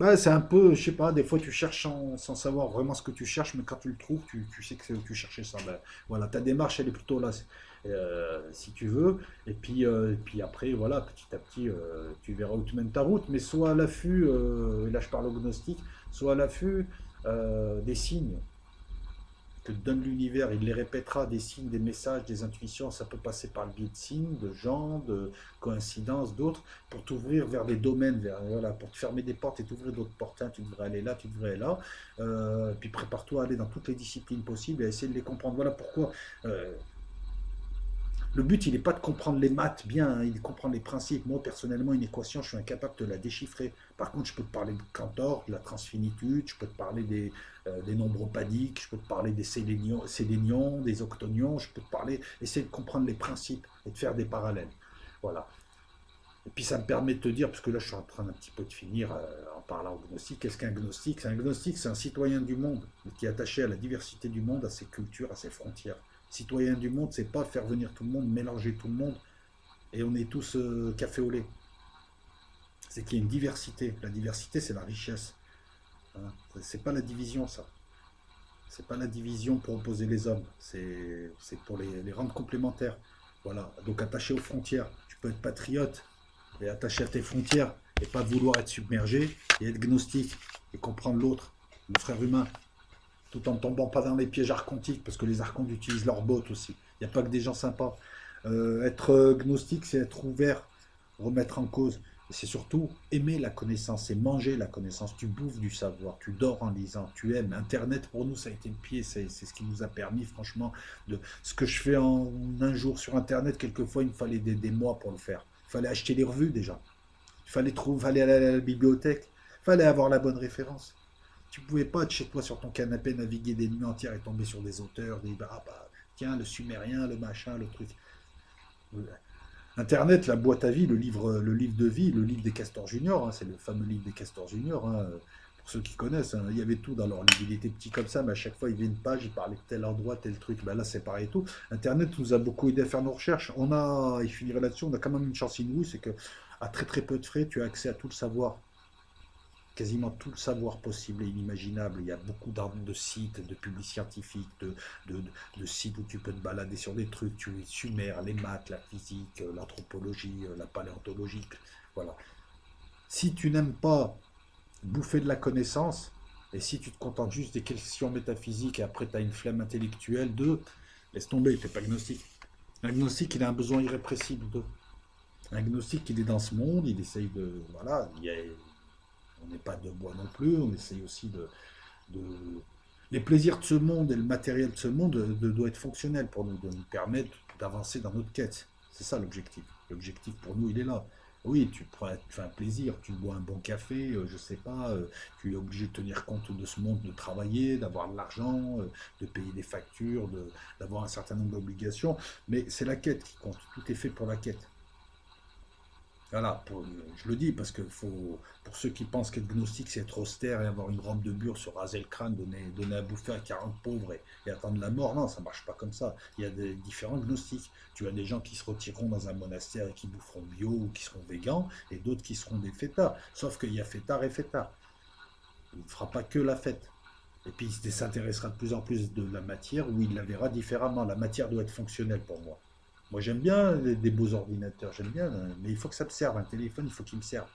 Ouais, c'est un peu, je sais pas, des fois tu cherches sans savoir vraiment ce que tu cherches, mais quand tu le trouves, tu sais que c'est où tu cherchais ça. Ben, voilà, ta démarche, elle est plutôt là, si tu veux. Et puis après, voilà, petit à petit, tu verras où tu mènes ta route, mais sois à l'affût, et là je parle au gnostique, sois à l'affût des signes que te donne l'univers, il les répétera, des signes, des messages, des intuitions, ça peut passer par le biais de signes, de gens, de coïncidences, d'autres, pour t'ouvrir vers des domaines, voilà, pour te fermer des portes et t'ouvrir d'autres portes. Hein, tu devrais aller là, tu devrais aller là. Puis prépare-toi à aller dans toutes les disciplines possibles et à essayer de les comprendre. Voilà pourquoi le but, il n'est pas de comprendre les maths bien, hein, il est de comprendre les principes. Moi, personnellement, une équation, je suis incapable de la déchiffrer. Par contre, je peux te parler de Cantor, de la transfinitude, je peux te parler des nombres padiques, je peux te parler des sélénions, des octonions, je peux te parler, essayer de comprendre les principes et de faire des parallèles. Voilà. Et puis ça me permet de te dire, parce que là je suis en train un petit peu de finir en parlant au gnostique, qu'est-ce qu'un gnostique? C'est un gnostique, c'est un citoyen du monde, qui est attaché à la diversité du monde, à ses cultures, à ses frontières. Citoyen du monde, c'est pas faire venir tout le monde, mélanger tout le monde, et on est tous café au lait. C'est qu'il y a une diversité. La diversité, c'est la richesse. Hein. C'est pas la division, ça. C'est pas la division pour opposer les hommes. C'est pour les rendre complémentaires. Voilà. Donc attaché aux frontières. Tu peux être patriote et attaché à tes frontières et pas vouloir être submergé et être gnostique et comprendre l'autre, le frère humain, tout en ne tombant pas dans les pièges archontiques, parce que les archontes utilisent leurs bottes aussi. Il n'y a pas que des gens sympas. Être gnostique, c'est être ouvert, remettre en cause. Et c'est surtout aimer la connaissance, c'est manger la connaissance. Tu bouffes du savoir, tu dors en lisant, tu aimes. Internet, pour nous, ça a été le pied, c'est ce qui nous a permis, franchement, de ce que je fais en un jour sur Internet, quelquefois, il me fallait des mois pour le faire. Il fallait acheter les revues déjà. Fallait aller à la bibliothèque. Il fallait avoir la bonne référence. Tu pouvais pas être chez toi sur ton canapé, naviguer des nuits entières et tomber sur des auteurs, tiens, le sumérien, le machin, le truc. Internet, la boîte à vie, le livre de vie, le livre des Castors Junior, hein, c'est le fameux livre des Castors Junior, hein, pour ceux qui connaissent, hein, il y avait tout dans leur livre, il était petit comme ça, mais à chaque fois il y avait une page, il parlait de tel endroit, tel truc, ben là c'est pareil et tout. Internet nous a beaucoup aidé à faire nos recherches, il finirait là-dessus, on a quand même une chance inouïe, c'est que à très très peu de frais, tu as accès à tout le savoir, quasiment tout le savoir possible et inimaginable. Il y a beaucoup de sites, de publics scientifiques, de, de sites où tu peux te balader sur des trucs, tu sumères, les maths, la physique, l'anthropologie, la paléontologie. Voilà. Si tu n'aimes pas bouffer de la connaissance, Et si tu te contentes juste des questions métaphysiques et après tu as une flemme intellectuelle de, laisse tomber, t'es pas agnostique. L'agnostique, il a un besoin irrépressible de. L'agnostique, il est dans ce monde, il essaye de. Voilà, on n'est pas de bois non plus, on essaye aussi de. Les plaisirs de ce monde et le matériel de ce monde doit être fonctionnel pour nous, de nous permettre d'avancer dans notre quête. C'est ça l'objectif. L'objectif pour nous, il est là. Oui, tu fais un plaisir, tu bois un bon café, je sais pas, tu es obligé de tenir compte de ce monde, de travailler, d'avoir de l'argent, de payer des factures, d'avoir un certain nombre d'obligations, mais c'est la quête qui compte, tout est fait pour la quête. Voilà, je le dis parce que pour ceux qui pensent qu'être gnostique, c'est être austère et avoir une robe de bure, se raser le crâne, donner à bouffer à 40 pauvres et attendre la mort, non, ça marche pas comme ça. Il y a des différents gnostiques. Tu as des gens qui se retireront dans un monastère et qui boufferont bio ou qui seront végans, et d'autres qui seront des fêtards. Sauf qu'il y a fêtard et fêtard. Il ne fera pas que la fête. Et puis il s'intéressera de plus en plus de la matière où il la verra différemment. La matière doit être fonctionnelle pour moi. Moi j'aime bien des beaux ordinateurs, j'aime bien, mais il faut que ça me serve. Un téléphone, il faut qu'il me serve.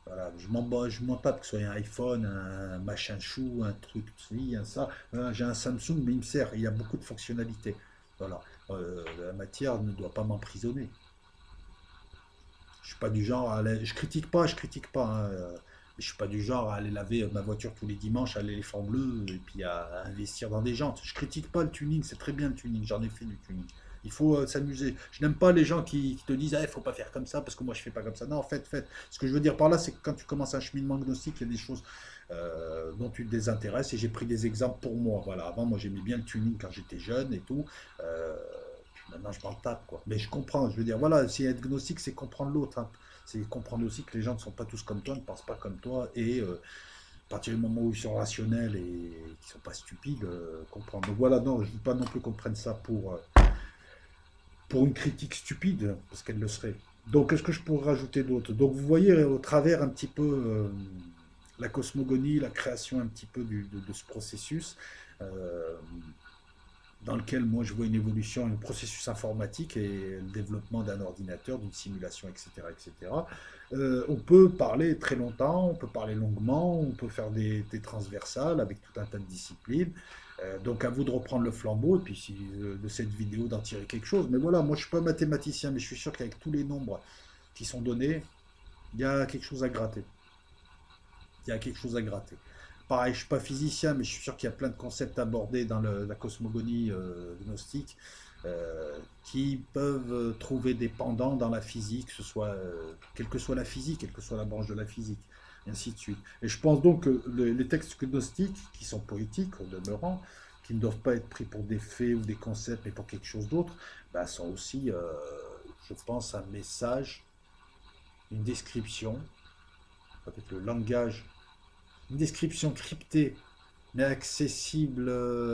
Voilà, je m'en tape que ce soit un iPhone, un machin chou, un truc, ci, un ça. J'ai un Samsung, mais il me sert. Il y a beaucoup de fonctionnalités. Voilà. La matière ne doit pas m'emprisonner. Je suis pas du genre à aller... je critique pas, hein, mais je suis pas du genre à aller laver ma voiture tous les dimanches, à l'éléphant bleu, et puis à investir dans des jantes. Je critique pas le tuning, c'est très bien le tuning, j'en ai fait du tuning. Il faut s'amuser. Je n'aime pas les gens qui te disent, il faut pas faire comme ça parce que moi je fais pas comme ça. Non, faites, faites. Ce que je veux dire par là, c'est que quand tu commences un cheminement gnostique, il y a des choses dont tu te désintéresses et j'ai pris des exemples pour moi. Voilà, avant moi j'aimais bien le tuning quand j'étais jeune et tout. Euh, Maintenant, je m'en tape, quoi. Mais je comprends, je veux dire, voilà, si être gnostique, c'est comprendre l'autre, hein. C'est comprendre aussi que les gens ne sont pas tous comme toi, ne pensent pas comme toi, et à partir du moment où ils sont rationnels et qu'ils ne sont pas stupides, comprendre. Donc voilà, non, je ne dis pas non plus qu'on prenne ça pour une critique stupide, parce qu'elle le serait. Donc, qu'est-ce que je pourrais rajouter d'autre? Donc, vous voyez au travers un petit peu la cosmogonie, la création un petit peu de ce processus. Euh, dans lequel moi je vois une évolution, un processus informatique et le développement d'un ordinateur, d'une simulation, etc. etc. On peut parler très longtemps, on peut parler longuement, on peut faire des transversales avec tout un tas de disciplines. Donc à vous de reprendre le flambeau et puis de cette vidéo d'en tirer quelque chose. Mais voilà, moi je ne suis pas mathématicien, mais je suis sûr qu'avec tous les nombres qui sont donnés, il y a quelque chose à gratter. Il y a quelque chose à gratter. Pareil, je ne suis pas physicien, mais je suis sûr qu'il y a plein de concepts abordés dans la cosmogonie gnostique qui peuvent trouver des pendants dans la physique, quelle que soit la physique, quelle que soit la branche de la physique, et ainsi de suite. Et je pense donc que les textes gnostiques, qui sont poétiques au demeurant, qui ne doivent pas être pris pour des faits ou des concepts, mais pour quelque chose d'autre, bah, sont aussi, je pense, un message, une description, peut-être le langage, une description cryptée, mais accessible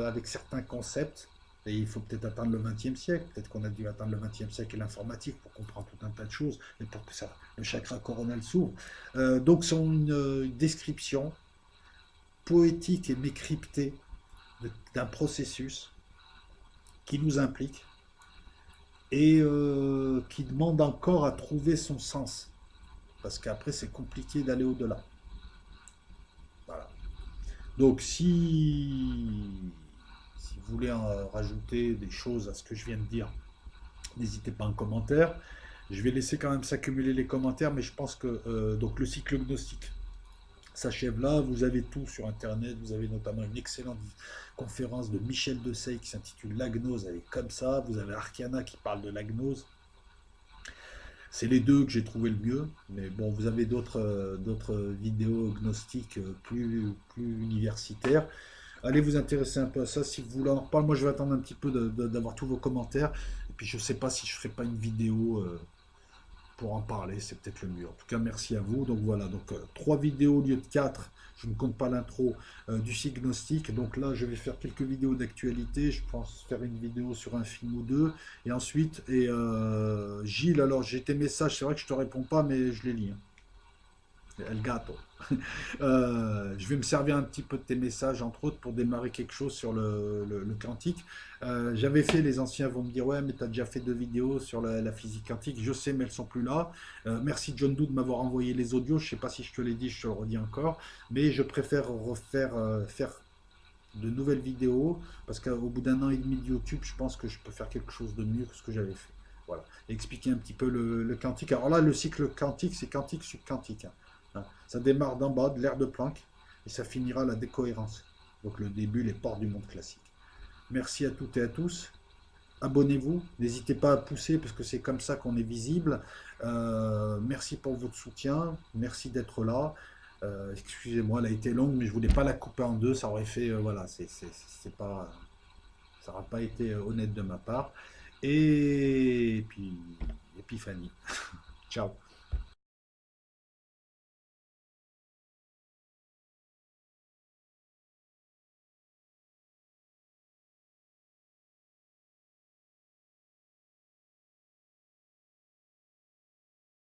avec certains concepts. Et il faut peut-être atteindre le XXe siècle. Peut-être qu'on a dû atteindre le XXe siècle et l'informatique pour comprendre tout un tas de choses et pour que ça, le chakra coronal s'ouvre. Donc, c'est une description poétique et mécryptée d'un processus qui nous implique et qui demande encore à trouver son sens. Parce qu'après, c'est compliqué d'aller au-delà. Voilà. Donc, si vous voulez rajouter des choses à ce que je viens de dire, n'hésitez pas en commentaire. Je vais laisser quand même s'accumuler les commentaires, mais je pense que donc le cycle gnostique s'achève là. Vous avez tout sur Internet. Vous avez notamment une excellente conférence de Michel Dessay qui s'intitule La gnose, elle est comme ça. Vous avez Arcana qui parle de la gnose. C'est les deux que j'ai trouvé le mieux, mais bon, vous avez d'autres vidéos gnostiques plus universitaires. Allez vous intéresser un peu à ça si vous voulez en reparler. Moi, je vais attendre un petit peu d'avoir tous vos commentaires. Et puis, je ne sais pas si je ne ferai pas une vidéo pour en parler, c'est peut-être le mieux. En tout cas, merci à vous. Donc voilà, donc 3 vidéos au lieu de 4. Je ne compte pas l'intro du cycle gnostique. Donc là, je vais faire quelques vidéos d'actualité. Je pense faire une vidéo sur un film ou deux. Et ensuite, Gilles, alors j'ai tes messages. C'est vrai que je ne te réponds pas, mais je les lis, hein. El gato. Je vais me servir un petit peu de tes messages, entre autres, pour démarrer quelque chose sur le quantique. J'avais fait, les anciens vont me dire, ouais, mais tu as déjà fait 2 vidéos sur la physique quantique. Je sais, mais elles sont plus là. Merci John Doe de m'avoir envoyé les audios. Je sais pas si je te l'ai dit, je te le redis encore. Mais je préfère refaire, faire de nouvelles vidéos, parce qu'au bout d'un an et demi de YouTube, je pense que je peux faire quelque chose de mieux que ce que j'avais fait. Voilà. Et expliquer un petit peu le quantique. Alors là, le cycle quantique, c'est quantique subquantique. Hein. Ça démarre d'en bas, de l'air de Planck, et ça finira à la décohérence. Donc le début, les portes du monde classique. Merci à toutes et à tous. Abonnez-vous, n'hésitez pas à pousser parce que c'est comme ça qu'on est visible. Merci pour votre soutien, merci d'être là. Excusez-moi, elle a été longue, mais je voulais pas la couper en deux, ça aurait fait, voilà, c'est pas, ça n'aurait pas été honnête de ma part. Et puis, Fanny. Ciao.